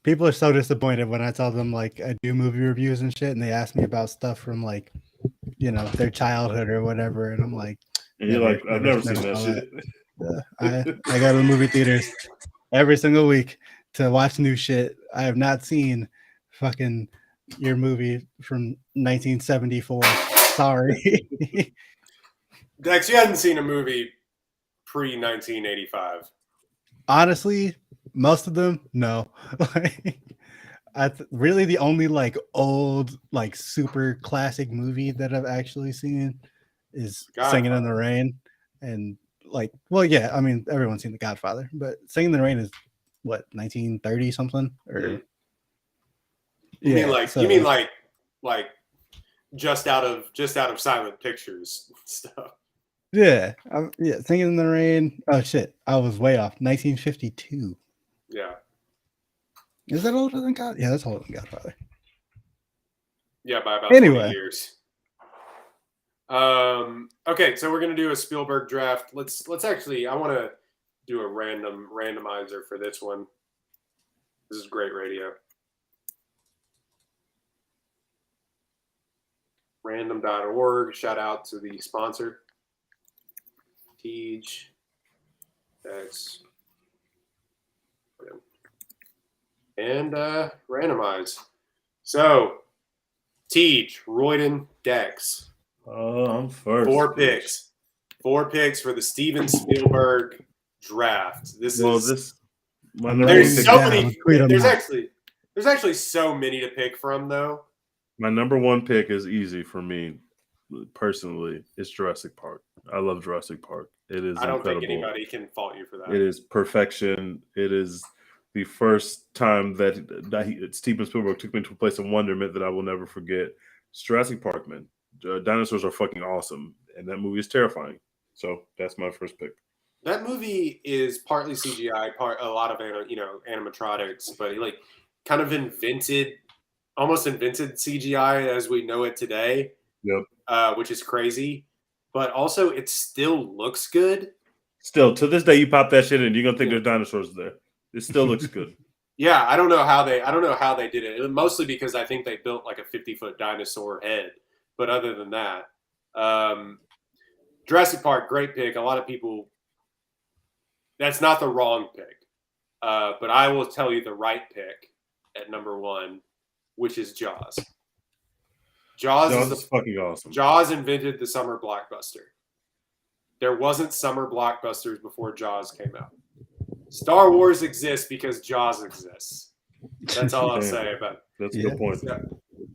People are so disappointed when I tell them like I do movie reviews and shit, and they ask me about stuff from like, you know, their childhood or whatever, and I'm like, and you're like, I've never seen that shit. I go to the movie theaters every single week to watch new shit. I have not seen fucking your movie from 1974. Sorry. Dex, you hadn't seen a movie pre-1985. Honestly, most of them, no. Really the only like old, like super classic movie that I've actually seen is Singing in the Rain. And like, well, yeah, I mean, everyone's seen The Godfather, but Singing in the Rain is what, 1930 something? Or you mean like just out of Silent Pictures stuff. Yeah, Singing in the Rain. Oh shit, I was way off. 1952. Yeah. Is that older than God? Yeah, that's older than Godfather. Yeah, by about 20 years. Okay, so we're gonna do a Spielberg draft. Let's actually. I want to do a randomizer for this one. This is great radio. Random.org. Shout out to the sponsor. Teach. X. And randomize. So Tej, Royden, Dex. I'm first. 4 picks. 4 picks for the Steven Spielberg draft. There's so many. There's actually so many to pick from, though. My number 1 pick is easy for me, personally. It's Jurassic Park. I love Jurassic Park. It is. I don't incredible. think anybody can fault you for that. It is perfection. It is the first time that Steven Spielberg took me to a place of wonderment that I will never forget. It's Jurassic Park, man. Dinosaurs are fucking awesome, and that movie is terrifying. So that's my first pick. That movie is partly CGI, a lot of animatronics, but he kind of almost invented CGI as we know it today. Yep. Which is crazy, but also it still looks good. Still, to this day, you pop that shit in, you're gonna think there's dinosaurs there. It still looks good. Yeah, I don't know how they did it. Mostly because I think they built like a 50-foot dinosaur head. But other than that, Jurassic Park, great pick. A lot of people. That's not the wrong pick, but I will tell you the right pick at number 1, which is Jaws. Jaws is fucking awesome. Jaws invented the summer blockbuster. There wasn't summer blockbusters before Jaws came out. Star Wars exists because Jaws exists. That's all I'll say about it. That's a good point.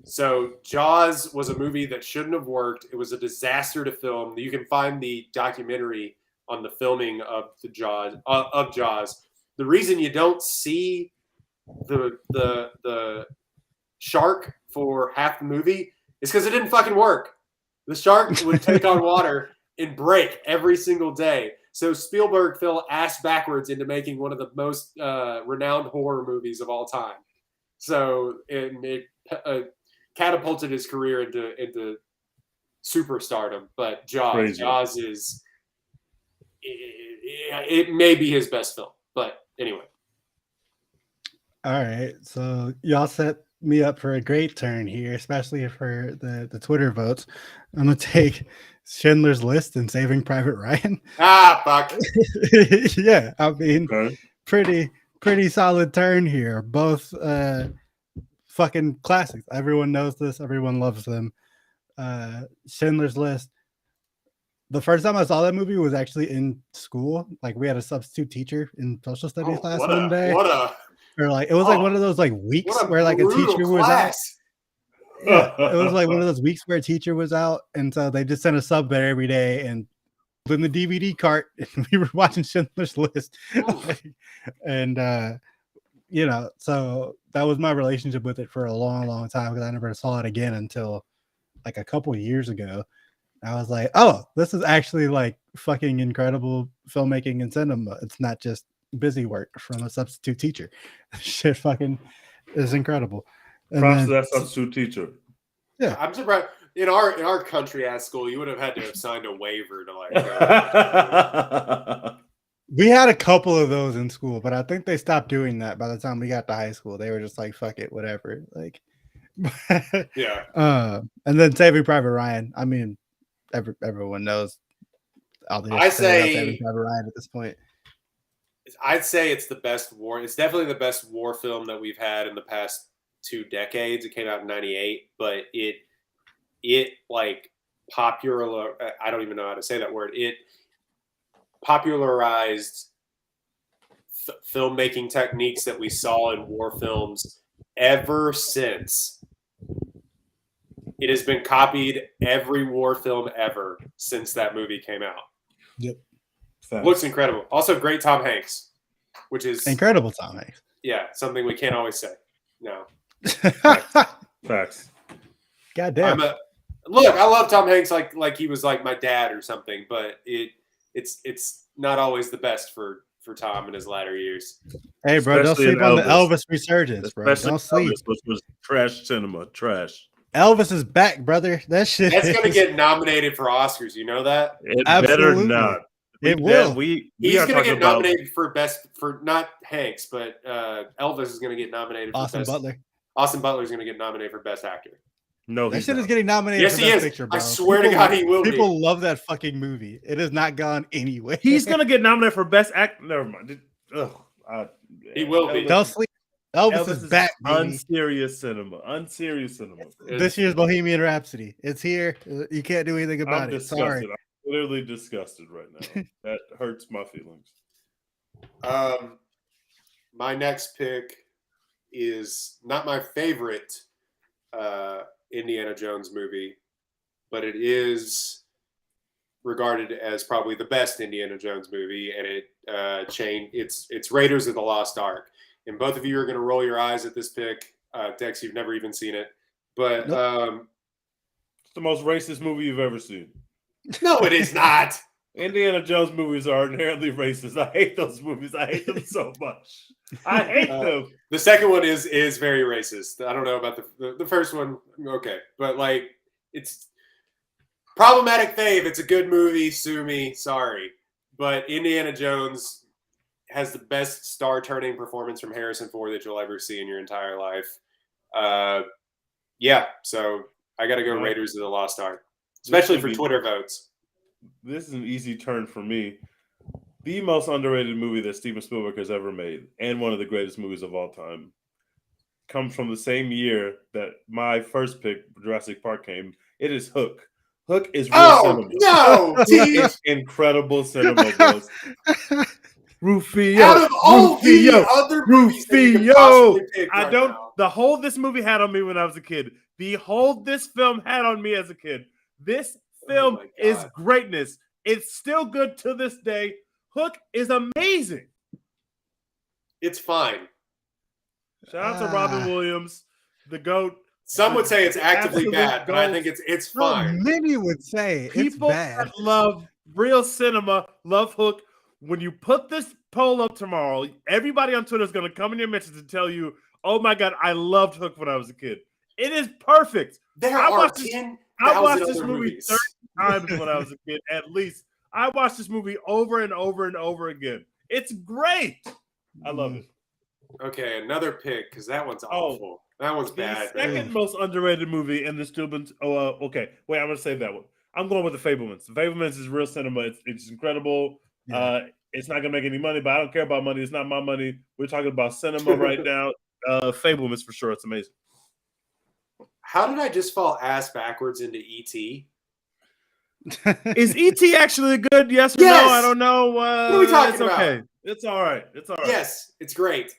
So Jaws was a movie that shouldn't have worked. It was a disaster to film. You can find the documentary on the filming of Jaws. The reason you don't see the shark for half the movie is because it didn't fucking work. The shark would take on water and break every single day. So Spielberg fell ass backwards into making one of the most renowned horror movies of all time. So it catapulted his career into superstardom. But Jaws is it may be his best film. But anyway. All right, so y'all set me up for a great turn here, especially for the Twitter votes. I'm gonna take Schindler's List and Saving Private Ryan. Fuck. Yeah, I mean, pretty solid turn here. Both fucking classics. Everyone knows this. Everyone loves them. Schindler's List. The first time I saw that movie was actually in school. Like, we had a substitute teacher in social studies class one day. Or like, it was like one of those like weeks where like a teacher was out. Yeah, it was like one of those weeks where a teacher was out, and so they just sent a sub there every day and in the DVD cart, and we were watching Schindler's List. And so that was my relationship with it for a long time, because I never saw it again until like a couple of years ago. I was like, oh, this is actually like fucking incredible filmmaking and cinema. It's not just busy work from a substitute teacher. Shit fucking is incredible. Props to that substitute teacher. Yeah, I'm surprised in our country ass school you would have had to have signed a waiver to like. We had a couple of those in school, but I think they stopped doing that by the time we got to high school. They were just like, fuck it, whatever. Like, yeah. And then Saving Private Ryan. I mean, everyone knows. I say Saving Private Ryan at this point. I'd say it's the best war. It's definitely the best war film that we've had in the past 2 decades. It came out in '98, but it like popular. I don't even know how to say that word. It popularized filmmaking techniques that we saw in war films ever since. It has been copied every war film ever since that movie came out. Yep. Looks incredible. Also, great Tom Hanks, which is incredible Tom Hanks. Yeah, something we can't always say. No. Facts. God damn. Look, I love Tom Hanks like he was like my dad or something, but it's not always the best for Tom in his latter years. Hey, bro, don't sleep on the Elvis resurgence, bro. Don't sleep. Elvis, which was trash cinema. Trash. Elvis is back, brother. That's going to get nominated for Oscars. You know that? It better not. It will. He's going to get nominated for not Hanks, but Elvis is going to get nominated for Austin Butler. Austin Butler is going to get nominated for Best Actor. No, that shit is getting nominated. Yes, for he Best is. Picture, bro. I swear to God, he will. People love that fucking movie. It has not gone anywhere. He's going to get nominated for Best Actor. Never mind. He will be. Don't sleep. Elvis is back, baby. unserious cinema. Unserious cinema. This year's Bohemian Rhapsody. It's here. You can't do anything about I'm it. disgusted. Sorry. I'm literally disgusted right now. That hurts my feelings. My next pick is not my favorite Indiana Jones movie, but it is regarded as probably the best Indiana Jones movie, and it's Raiders of the Lost Ark. And both of you are going to roll your eyes at this pick. Dex, you've never even seen it, but Nope. It's the most racist movie you've ever seen. No, it is not. Indiana Jones movies are inherently racist. I hate those movies. I hate them so much. I hate them. The second one is very racist. I don't know about the first one. Okay, but like it's problematic. Fave. It's a good movie. Sue me. Sorry, but Indiana Jones has the best star-turning performance from Harrison Ford that you'll ever see in your entire life. Yeah, so I got to go Raiders of the Lost Ark, especially for Twitter votes. This is an easy turn for me. The most underrated movie that Steven Spielberg has ever made, and one of the greatest movies of all time, comes from the same year that my first pick, Jurassic Park, came. It is Hook. Hook is real cinema. No! It's incredible cinema, bros. Rufio. Out of all the other movies that you could possibly pick right now. The hold this movie had on me when I was a kid. The hold this film had on me as a kid. This film is greatness. It's still good to this day. Hook is amazing. It's fine. Shout out to Robin Williams, the GOAT. Some would say it's actively bad, but I think it's fine. Many would say people it's bad. That love real cinema, love Hook. When you put this poll up tomorrow, everybody on Twitter is going to come in your mentions and tell you, "Oh my God, I loved Hook when I was a kid. It is perfect." I watched this movie 30 times when I was a kid, at least. I watched this movie over and over and over again. It's great. I love it. Okay, another pick, because that one's awful. That one's bad. The second most underrated movie in the Steven. Okay. Wait, I'm going to save that one. I'm going with The Fabelmans. The Fabelmans is real cinema. It's incredible. Yeah. It's not going to make any money, but I don't care about money. It's not my money. We're talking about cinema right now. Fabelmans for sure. It's amazing. How did I just fall ass backwards into E.T.? Is E.T. actually good? Yes or no? I don't know. What are we talking about? Okay. It's all right. It's all right. Yes, it's great.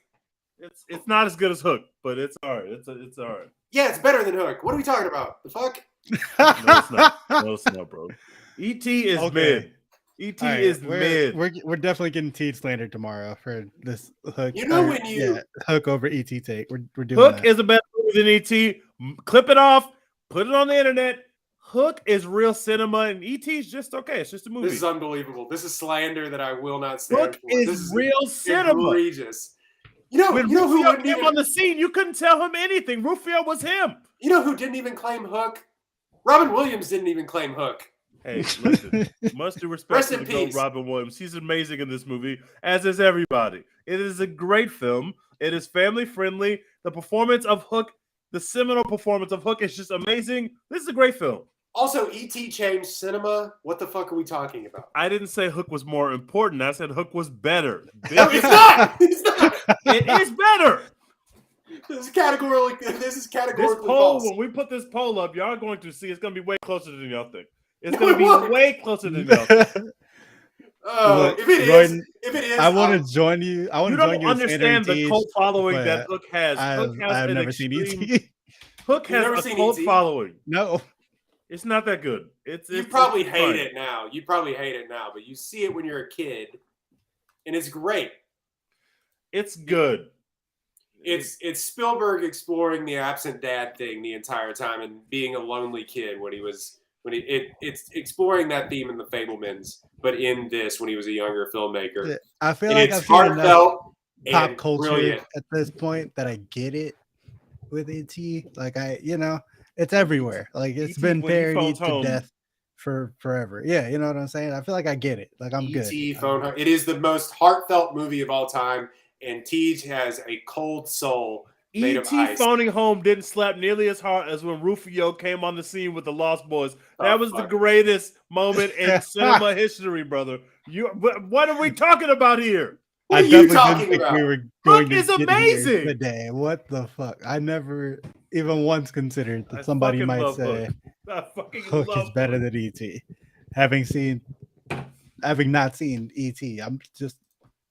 It's not as good as Hook, but it's all right. It's all right. Yeah, it's better than Hook. What are we talking about? The fuck? No, it's not. No, it's not, bro. E.T. is mid. E.T. is mid. We're definitely getting Teed slandered tomorrow for this Hook. Hook over E.T. take. We're doing Hook that. is a better movie than E.T. Clip it off. Put it on the internet. Hook is real cinema, and E.T. is just okay. It's just a movie. This is unbelievable. This is slander that I will not stand Hook for. This is real cinema. Egregious. You know who Rufio came on the scene, you couldn't tell him anything. Rufio was him. You know who didn't even claim Hook? Robin Williams didn't even claim Hook. Hey, listen. Much due respect to the GOAT Robin Williams. He's amazing in this movie, as is everybody. It is a great film. It is family friendly. The performance of Hook, the seminal performance of Hook, is just amazing. This is a great film. Also, E.T. changed cinema. What the fuck are we talking about? I didn't say Hook was more important. I said Hook was better. No, it's not. It's not. It is better. This is categorically This poll, false. when we put this poll up, y'all are going to see it's going to be way closer than y'all think. It's going to be way closer than y'all think. If it is, I want to join you. I want to join you. You don't understand the cult following that Hook has. I've never seen E.T. Hook has a cult following. No. It's not that good. You probably hate it now. You probably hate it now, but you see it when you're a kid, and it's great. It's good. It's Spielberg exploring the absent dad thing the entire time and being a lonely kid it's exploring that theme in The Fabelmans, but in this when he was a younger filmmaker. I feel like it's heartfelt, pop culture brilliant. at this point that I get it with E.T. Like it's everywhere. Like it's been parodied to death for forever. Yeah, you know what I'm saying? I feel like I get it. Like I'm good. E.T. Phone Home. It is the most heartfelt movie of all time, and Teej has a cold soul made of ice. Phoning Home didn't slap nearly as hard as when Rufio came on the scene with the Lost Boys. That was the greatest moment in cinema history, brother. What are we talking about here? What I are you definitely talking didn't think about? we were going Hook is to get here amazing. today. What the fuck? I never even once considered that I somebody fucking might love say Hook. I fucking Hook is love better Hook. than ET. Having not seen ET, I'm just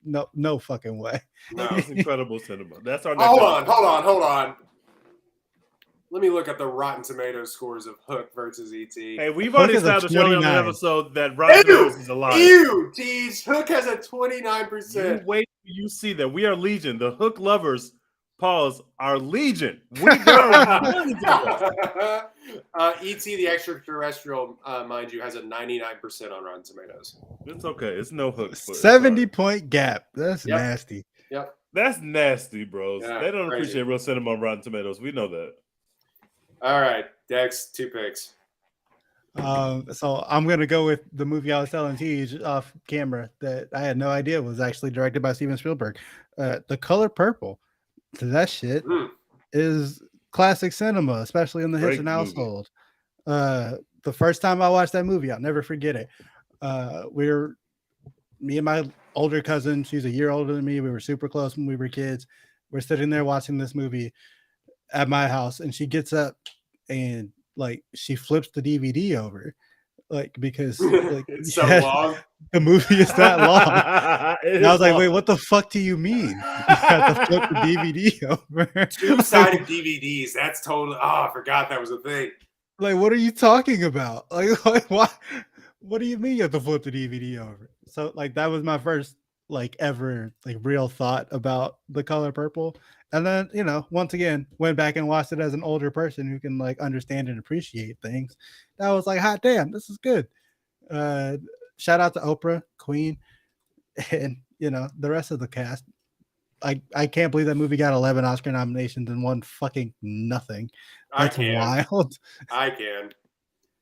no fucking way. No. Hook is incredible cinema. That's our next Hold episode. on. Let me look at the Rotten Tomatoes scores of Hook versus E.T. Hey, we've Hook already is a established earlier on the 29. episode that Rotten Tomatoes is a lie. Ew, tease. Hook has a You 29%. wait till you see that. We are legion. The Hook lovers, pause, are legion. There are millions of us. E.T. the Extraterrestrial, mind you, has a 99% on Rotten Tomatoes. It's okay. It's no Hook. But it's 70-point gap. That's Yep. nasty. Yep. That's nasty, bros. Yeah, They don't crazy. appreciate real cinema on Rotten Tomatoes. We know that. All right, Dex, 2 picks. So I'm gonna go with the movie I was telling Tej off camera that I had no idea was actually directed by Steven Spielberg. The Color Purple. That shit is classic cinema, especially in the Great Hitchens movie. household. The first time I watched that movie, I'll never forget it. Me and my older cousin, she's a year older than me. We were super close when we were kids. We're sitting there watching this movie at my house, and she gets up and like she flips the DVD over, like because like It's so long. the movie is that long. It And I is was like, long. wait, what the fuck do you mean? You have to flip the DVD over. 2-sided DVDs. That's totally. Oh, I forgot that was a thing. Like, what are you talking about? Like what do you mean you have to flip the DVD over? So like that was my first like ever like real thought about The Color Purple. And then, once again, went back and watched it as an older person who can like understand and appreciate things. That was like, hot damn, this is good. Shout out to Oprah, Queen, and the rest of the cast. I can't believe that movie got 11 Oscar nominations and won fucking nothing. That's wild. I can.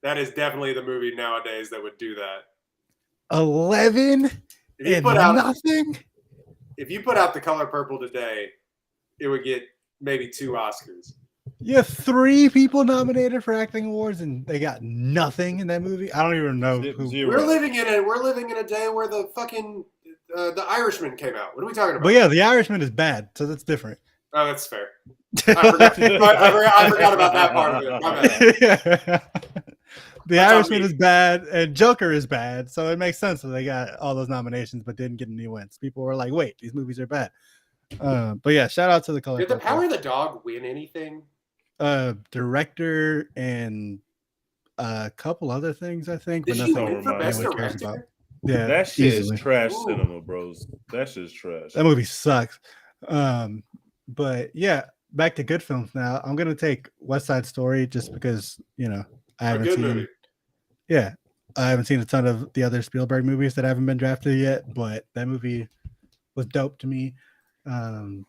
That is definitely the movie nowadays that would do that. 11 and nothing? If you put out The Color Purple today, it would get maybe 2 Oscars. You have 3 people nominated for acting awards, and they got nothing in that movie. I don't even know who. We're living in a day where the fucking The Irishman came out. What are we talking about? But yeah, The Irishman is bad, so that's different. Oh, that's fair. I forgot about that part of it. My bad. The Irishman is bad, and Joker is bad, so it makes sense that they got all those nominations but didn't get any wins. People were like, "Wait, these movies are bad." But yeah, shout out to The Color. Did The Power of the Dog win anything? Director and a couple other things, I think. Did but she nothing win for Best anyone cares Director? about. Yeah, that shit easily. is trash cinema, bros. That shit is trash. That movie sucks. But yeah, back to good films now. I'm gonna take West Side Story just because I haven't seen. Movie. Yeah, I haven't seen a ton of the other Spielberg movies that haven't been drafted yet, but that movie was dope to me. Mr.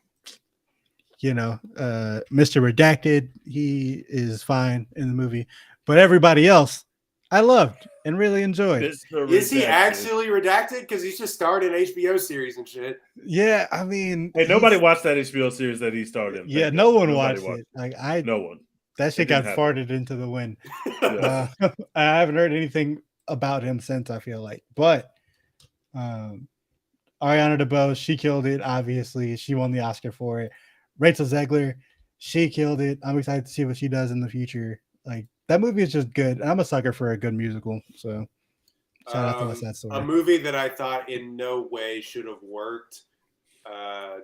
Redacted, he is fine in the movie, but everybody else I loved and really enjoyed. Is he actually redacted? Because he's just starred in HBO series and shit. Yeah, I mean, hey, nobody watched that HBO series that he starred in. Yeah, no one watched it. Like no one. That shit got farted into the wind. I haven't heard anything about him since, I feel like. But Ariana DeBose, she killed it. Obviously, she won the Oscar for it. Rachel Zegler, she killed it. I'm excited to see what she does in the future. Like, that movie is just good. I'm a sucker for a good musical. So shout out to West Side Story. A movie that I thought in no way should have worked.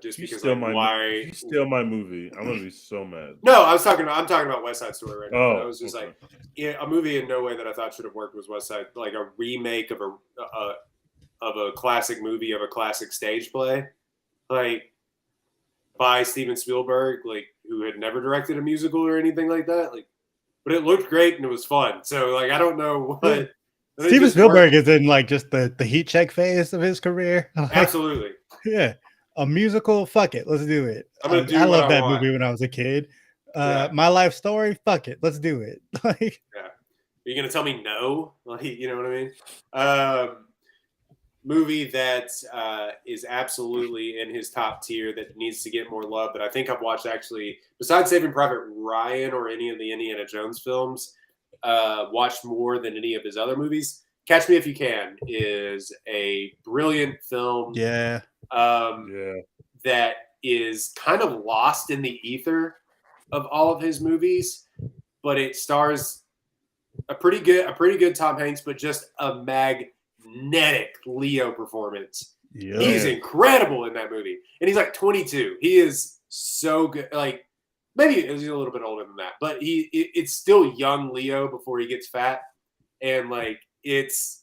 Just you because steal you steal my movie, I'm gonna be so mad. No, I'm talking about West Side Story right now. Oh, I was just like, a movie in no way that I thought should have worked was West Side, like a remake of a classic movie of a classic stage play, like by Steven Spielberg, like who had never directed a musical or anything like that. Like, but it looked great and it was fun. So like, I don't know what. Steven Spielberg is in like just the heat check phase of his career. Like, absolutely. Yeah. A musical, fuck it, let's do it. I love that movie when I was a kid. My Life Story, fuck it, let's do it. Like, yeah, are you gonna tell me no? Like, you know what I mean? Movie that is absolutely in his top tier that needs to get more love. That I think I've watched actually, besides Saving Private Ryan or any of the Indiana Jones films, watched more than any of his other movies. Catch Me If You Can is a brilliant film. Yeah. that is kind of lost in the ether of all of his movies, but it stars a pretty good Tom Hanks, but just a magnetic Leo performance. Yeah. He's incredible in that movie, and he's like 22. He is so good. Like maybe he's a little bit older than that, but it's still young Leo before he gets fat, and like it's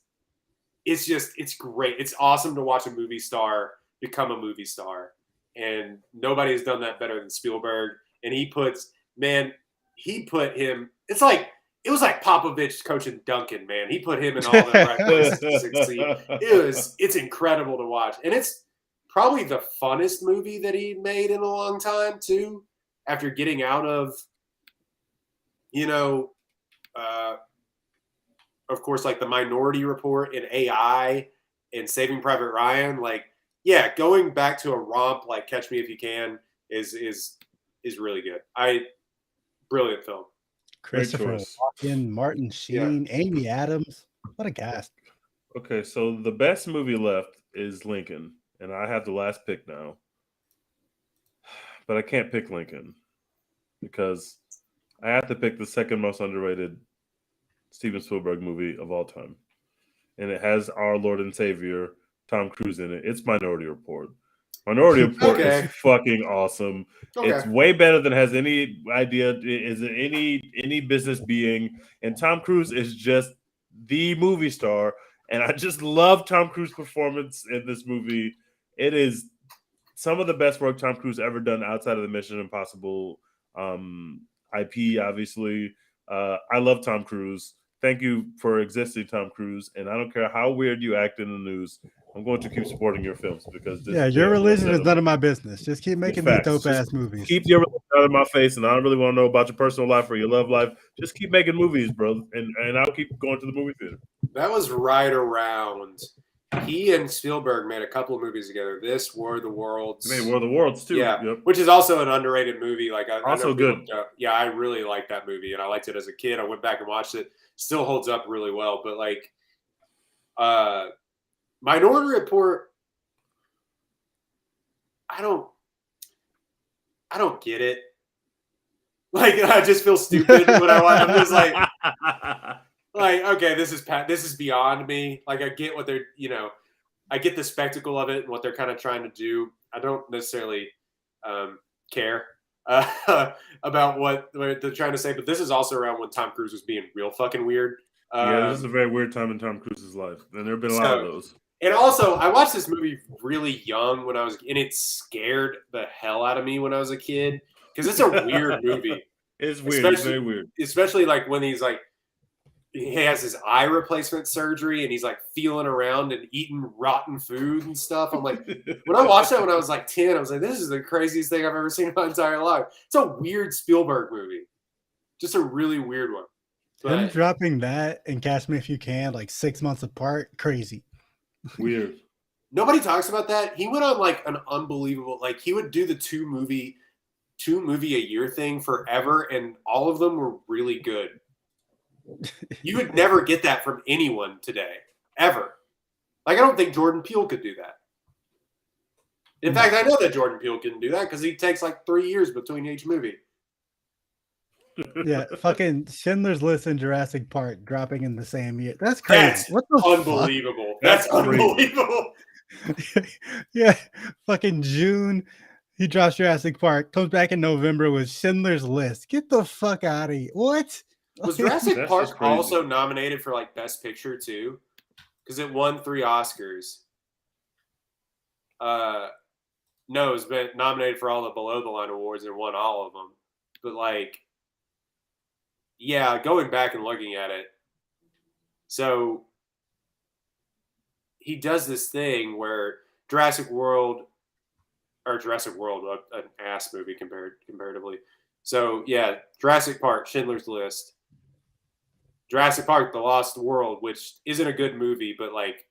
great. It's awesome to watch a movie star become a movie star, and nobody has done that better than Spielberg. And he put him. It was like Popovich coaching Duncan, man. He put him in all the right places to succeed. It's incredible to watch. And it's probably the funnest movie that he made in a long time, too, after getting out of, of course, like the Minority Report and AI and Saving Private Ryan. Like, yeah, going back to a romp like Catch Me If You Can is really good. Brilliant film. Christopher Walken, Martin Sheen, Amy Adams. What a cast. Okay, so the best movie left is Lincoln, and I have the last pick now. But I can't pick Lincoln because I have to pick the second most underrated Steven Spielberg movie of all time. And it has our Lord and Savior, Tom Cruise, in it. It's Minority Report. Minority Report is fucking awesome. Okay. It's way better than has any idea is any business being. And Tom Cruise is just the movie star. And I just love Tom Cruise's performance in this movie. It is some of the best work Tom Cruise ever done outside of the Mission Impossible IP, obviously. I love Tom Cruise. Thank you for existing, Tom Cruise. And I don't care how weird you act in the news. I'm going to keep supporting your films because your religion is none of my business. Just keep making these dope ass movies. Keep your religion out of my face, and I don't really want to know about your personal life or your love life. Just keep making movies, bro, and I'll keep going to the movie theater. That was right around. He and Spielberg made a couple of movies together. This War of the Worlds. They made War of the Worlds too. Yeah, which is also an underrated movie. Like also good. I really liked that movie, and I liked it as a kid. I went back and watched it. Still holds up really well, but like, Minority Report, I don't get it. Like, I just feel stupid when I'm just like, okay, this is beyond me. Like, I get what they're, I get the spectacle of it and what they're kind of trying to do. I don't necessarily care about what they're trying to say, but this is also around when Tom Cruise was being real fucking weird. This is a very weird time in Tom Cruise's life, and there have been a lot of those. And also, I watched this movie really young and it scared the hell out of me when I was a kid because it's a weird movie. It's weird. It's very weird. Especially like when he's like, he has his eye replacement surgery and he's like feeling around and eating rotten food and stuff. I'm like, when I watched that when I was like 10, I was like, this is the craziest thing I've ever seen in my entire life. It's a weird Spielberg movie. Just a really weird one. But him dropping that and Catch Me If You Can like 6 months apart, crazy. Weird. Nobody talks about that. He went on like an unbelievable, like he would do the two movie a year thing forever, and all of them were really good. You would never get that from anyone today, ever. Like I don't think Jordan Peele could do that. In fact, I know that Jordan Peele couldn't do that because he takes like 3 years between each movie. Yeah, fucking Schindler's List and Jurassic Park dropping in the same year. That's crazy. What the unbelievable. Fuck? That's unbelievable. Yeah, fucking June, he drops Jurassic Park, comes back in November with Schindler's List. Get the fuck out of here. What? Was Jurassic Park also nominated for like Best Picture too? Because it won 3 Oscars. No, it's been nominated for all the below the line awards and won all of them. But like, yeah, going back and looking at it, so he does this thing where Jurassic World, an ass movie comparatively. So yeah, Jurassic Park, Schindler's List, Jurassic Park, The Lost World, which isn't a good movie, but like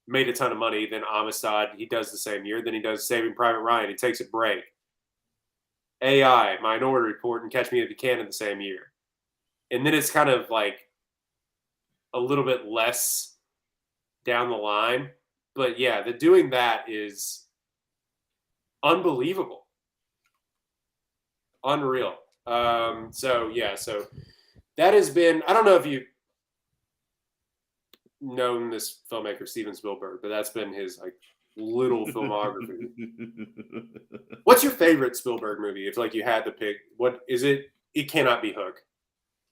made a ton of money. Then Amistad, he does the same year. Then he does Saving Private Ryan. He takes a break. AI, Minority Report, and Catch Me If You Can in the same year. And then it's kind of like a little bit less down the line. But yeah, doing that is unbelievable, unreal. So that has been. I don't know if you known this filmmaker Steven Spielberg, but that's been his like little filmography. What's your favorite Spielberg movie? If like you had to pick, what is it? It cannot be Hook.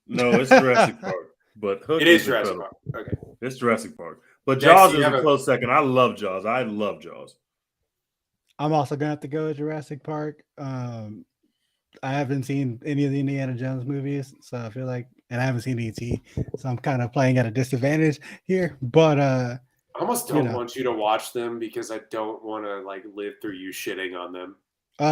No, it's Jurassic Park. But Hook It is Jurassic Park. Okay. It's Jurassic Park. But Jax, Jaws you is have a a- close second. I love Jaws. I love Jaws. I'm also gonna have to go with Jurassic Park. I haven't seen any of the Indiana Jones movies, so I feel like, and I haven't seen E.T., so I'm kind of playing at a disadvantage here. But I almost don't you know. want you to watch them because I don't want to like live through you shitting on them.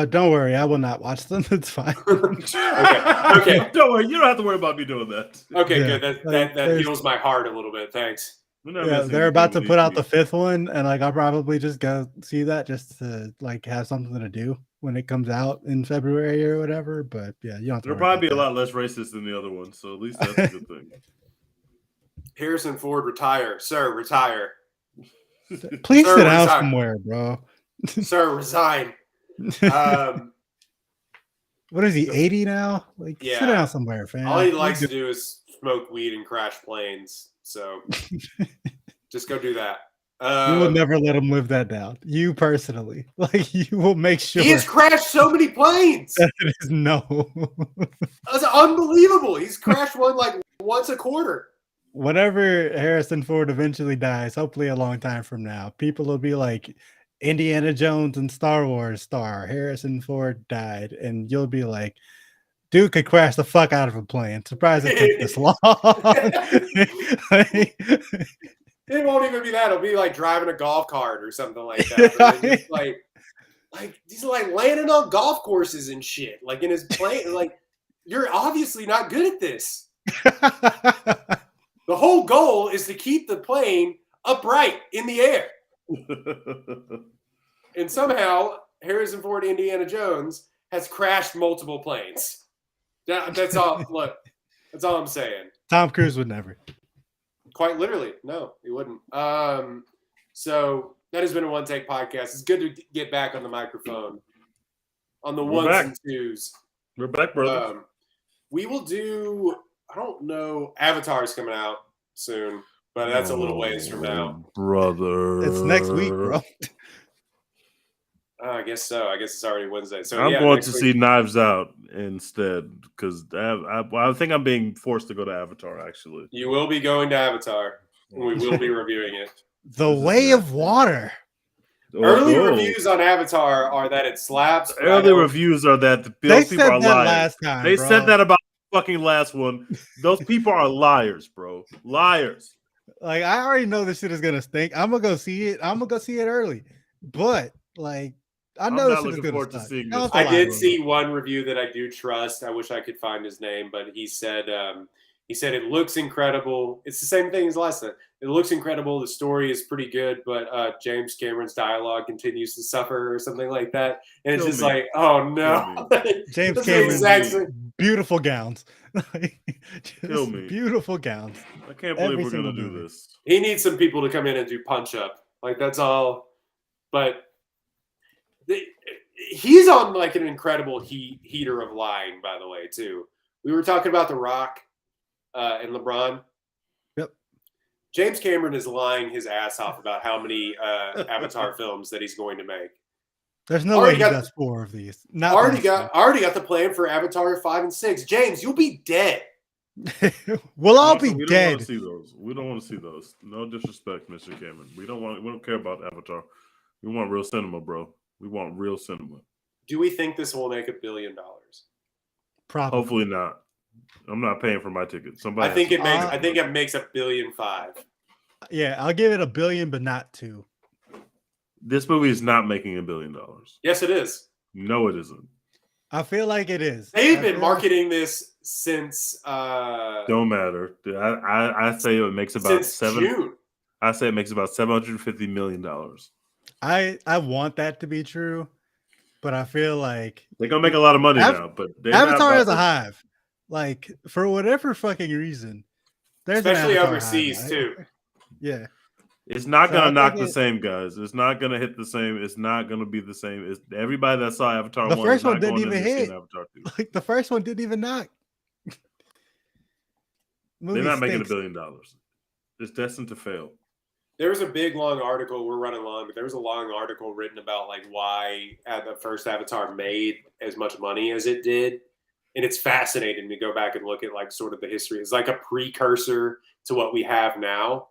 Don't worry, I will not watch them. It's fine. Okay. Don't worry. You don't have to worry about me doing that. Okay, Yeah, good. like, That there's- heals my heart a little bit. Thanks. We're not Yeah, missing they're about to anything put with out the ET. 5th one, and like I'll probably just go see that just to like have something to do when it comes out in February or whatever. But yeah, you don't have to There'll worry probably be a about lot less racist than the other one, so at least that's a good thing. Harrison Ford, retire. Sir, retire. that. Please Sir, sit down resign. somewhere, bro. Sir, resign. What is he, 80 now? Like, Yeah. sit down somewhere, fam. All he You're likes to good. do is smoke weed and crash planes. So just go do that. You will never let him live that down. You personally. Like, you will make sure He has crashed so many planes. that it is no. That's unbelievable. He's crashed one like once a quarter. Whenever Harrison Ford eventually dies, hopefully a long time from now, people will be like, Indiana Jones and Star Wars star Harrison Ford died, and you'll be like, dude could crash the fuck out of a plane. Surprised it took this long. It won't even be that. It'll be like driving a golf cart or something like that. But then just like he's like landing on golf courses and shit. Like in his plane. Like, you're obviously not good at this. The whole goal is to keep the plane upright in the air. And somehow Harrison Ford, Indiana Jones, has crashed multiple planes. That's all. Look, that's all I'm saying. Tom Cruise would never. Quite literally, no, he wouldn't. So that has been a One Take podcast. It's good to get back on the microphone, on the We're ones back. and twos. We're back, brother. We will do. I don't know. Avatar's coming out soon, but that's a little ways from now. Brother. It's next week, bro. I guess so. I guess it's already Wednesday. So I'm yeah, going next to week. see Knives Out instead because I think I'm being forced to go to Avatar, actually. You will be going to Avatar, and we will be reviewing it. The Way of Water. Early Oh. reviews on Avatar are that it slaps. but I Early don't- reviews are that They those people said are that liars. last time. They bro. said that about the fucking last one. Those people are liars, bro. Liars. Like, I already know this shit is gonna stink. I'm gonna go see it. I'm gonna go see it early. But like, I I'm know not this shit is looking gonna forward to stink. seeing Don't this. have to I lie did to me. see one review that I do trust. I wish I could find his name, but he said it looks incredible. It's the same thing as last time. It looks incredible. The story is pretty good, but James Cameron's dialogue continues to suffer or something like that. And it's Kill just me. like, oh no. James That's the Cameron, exact same- beautiful gowns. Just Kill me. Beautiful gowns. I can't Every believe we're single gonna do movie. this. He needs some people to come in and do punch up. Like, that's all. But he's on like an incredible heater of lying, by the way, too. We were talking about The Rock and LeBron. Yep. James Cameron is lying his ass off about how many Avatar films that he's going to make. There's no Already way he got- does 4 of these. Not Already got the plan for Avatar 5 and 6. James, you'll be dead. We'll all Also, be we don't dead. want to see those. We don't want to see those. No disrespect, Mr. Cameron. We don't care about Avatar. We want real cinema, bro. We want real cinema. Do we think this will make $1 billion? Probably. Hopefully not. I'm not paying for my ticket. Somebody. I think it makes. Uh, I think it makes $1.5 billion. Yeah, I'll give it $1 billion, but not 2. This movie is not making $1 billion. Yes, it is. No, it isn't. I feel like it is. They've I been feel marketing this since Don't matter. I say it makes about since June. I say it makes about $750 million. I want that to be true, but I feel like They're gonna make a lot of money now, but they're not Avatar about is a to- hive. Like, for whatever fucking reason, there's an Especially Avatar overseas, hive. too. Yeah. It's not So gonna I knock think the same, guys. It's not gonna hit the same. It's not gonna be the same. It's everybody that saw Avatar the 1 is first one not didn't going in even there seeing hit. Avatar 2. Like the first one didn't even knock. They're Movie not making $1 stinks. billion. It's destined to fail. There was a big long article. We're running long, but there was a long article written about like why the first Avatar made as much money as it did, and it's fascinating to go back and look at like sort of the history. It's like a precursor to what we have now.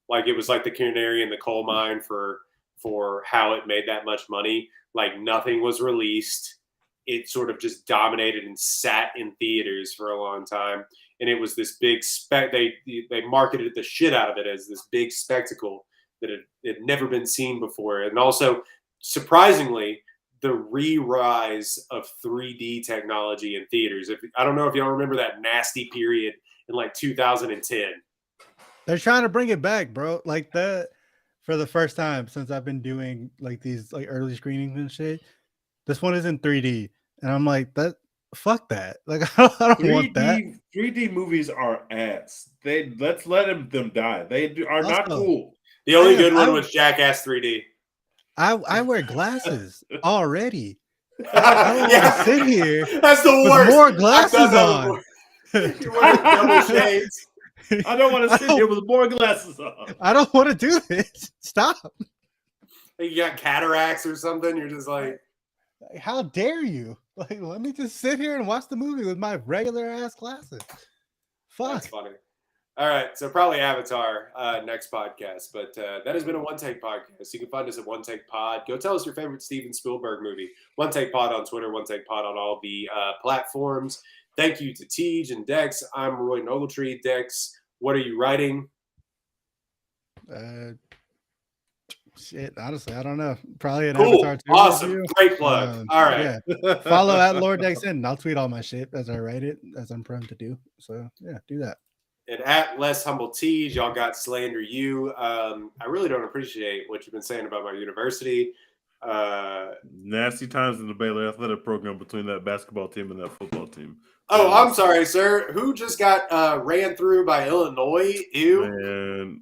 Like it was like the canary in the coal mine for how it made that much money. Like nothing was released. It sort of just dominated and sat in theaters for a long time. And it was this big they marketed the shit out of it as this big spectacle that had never been seen before. And also, surprisingly, the re-rise of 3D technology in theaters. I don't know if y'all remember that nasty period in like 2010. They're trying to bring it back, bro. Like that for the first time since I've been doing like these like early screenings and shit. This one is in 3D, and I'm like, fuck that. Like I don't want that. 3D movies are ass. Let's let them die. They are not Also, cool. The only good one was Jackass 3D. I wear glasses already. I don't want to sit here. That's the worst. With more glasses on. You're wearing double shades. I don't want to sit here with more glasses on. I don't want to do this. Stop. You got cataracts or something. You're just like, how dare you? Like, let me just sit here and watch the movie with my regular ass glasses. Fuck. That's funny. All right, so probably Avatar next podcast, but that has been a One Take podcast. You can find us at One Take Pod. Go tell us your favorite Steven Spielberg movie. One Take Pod on Twitter, One Take Pod on all the platforms. Thank you to Tej and Dex. I'm Roy Ogletree. Dex, what are you writing? Shit, honestly, I don't know. Probably an Cool. Avatar 2 Awesome. review. Great plug. All right. Yeah. Follow at Lord Dexon. I'll tweet all my shit as I write it, as I'm prone to do. So yeah, do that. And at Less Humble Tej, y'all got Slander You. I really don't appreciate what you've been saying about my university. Nasty times in the Baylor athletic program between that basketball team and that football team. Oh, I'm sorry, sir. Who just got ran through by Illinois? Ew. And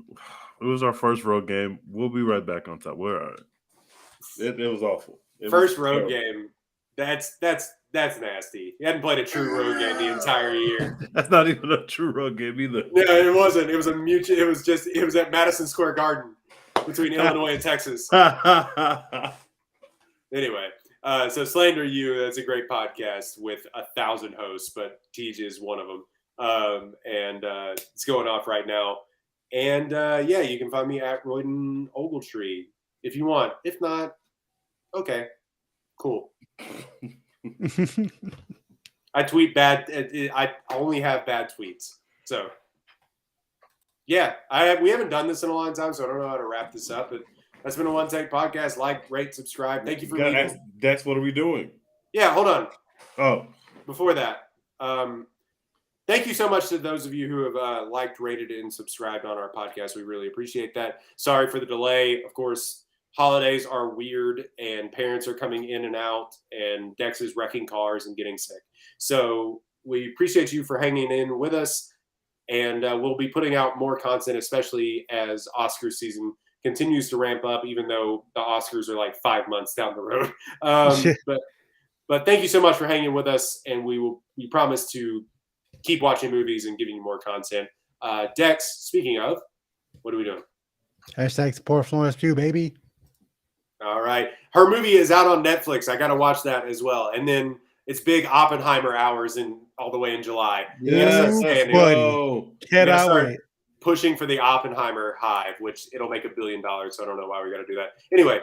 it was our first road game. We'll be right back on top. We're all right. It was awful. First road game. That's nasty. You hadn't played a true road game the entire year. That's not even a true road game either. No, it wasn't. It was a mutual. It was at Madison Square Garden between Illinois and Texas. Anyway, so Slander You, that's a great podcast with 1,000 hosts, but Tej is one of them. And it's going off right now. And yeah, you can find me at Royden Ogletree if you want. If not, okay, cool. I tweet bad. I only have bad tweets. So yeah, we haven't done this in a long time, so I don't know how to wrap this up. But that's been a One Take podcast. Like, rate, subscribe. Thank you for leaving. Dex, what are we doing? Yeah, hold on. Oh, before that, thank you so much to those of you who have liked, rated, and subscribed on our podcast. We really appreciate that. Sorry for the delay. Of course, holidays are weird, and parents are coming in and out, and Dex is wrecking cars and getting sick. So we appreciate you for hanging in with us, and we'll be putting out more content, especially as Oscar season continues to ramp up, even though the Oscars are like 5 months down the road. But thank you so much for hanging with us, and we promise to keep watching movies and giving you more content. Dex, speaking of, what are we doing? Hashtag support Florence Pugh, baby. All right. Her movie is out on Netflix. I got to watch that as well. And then it's big Oppenheimer hours all the way in July. Yes, Cannot wait. Pushing for the Oppenheimer hive, which it'll make $1 billion. So I don't know why we got to do that. Anyway,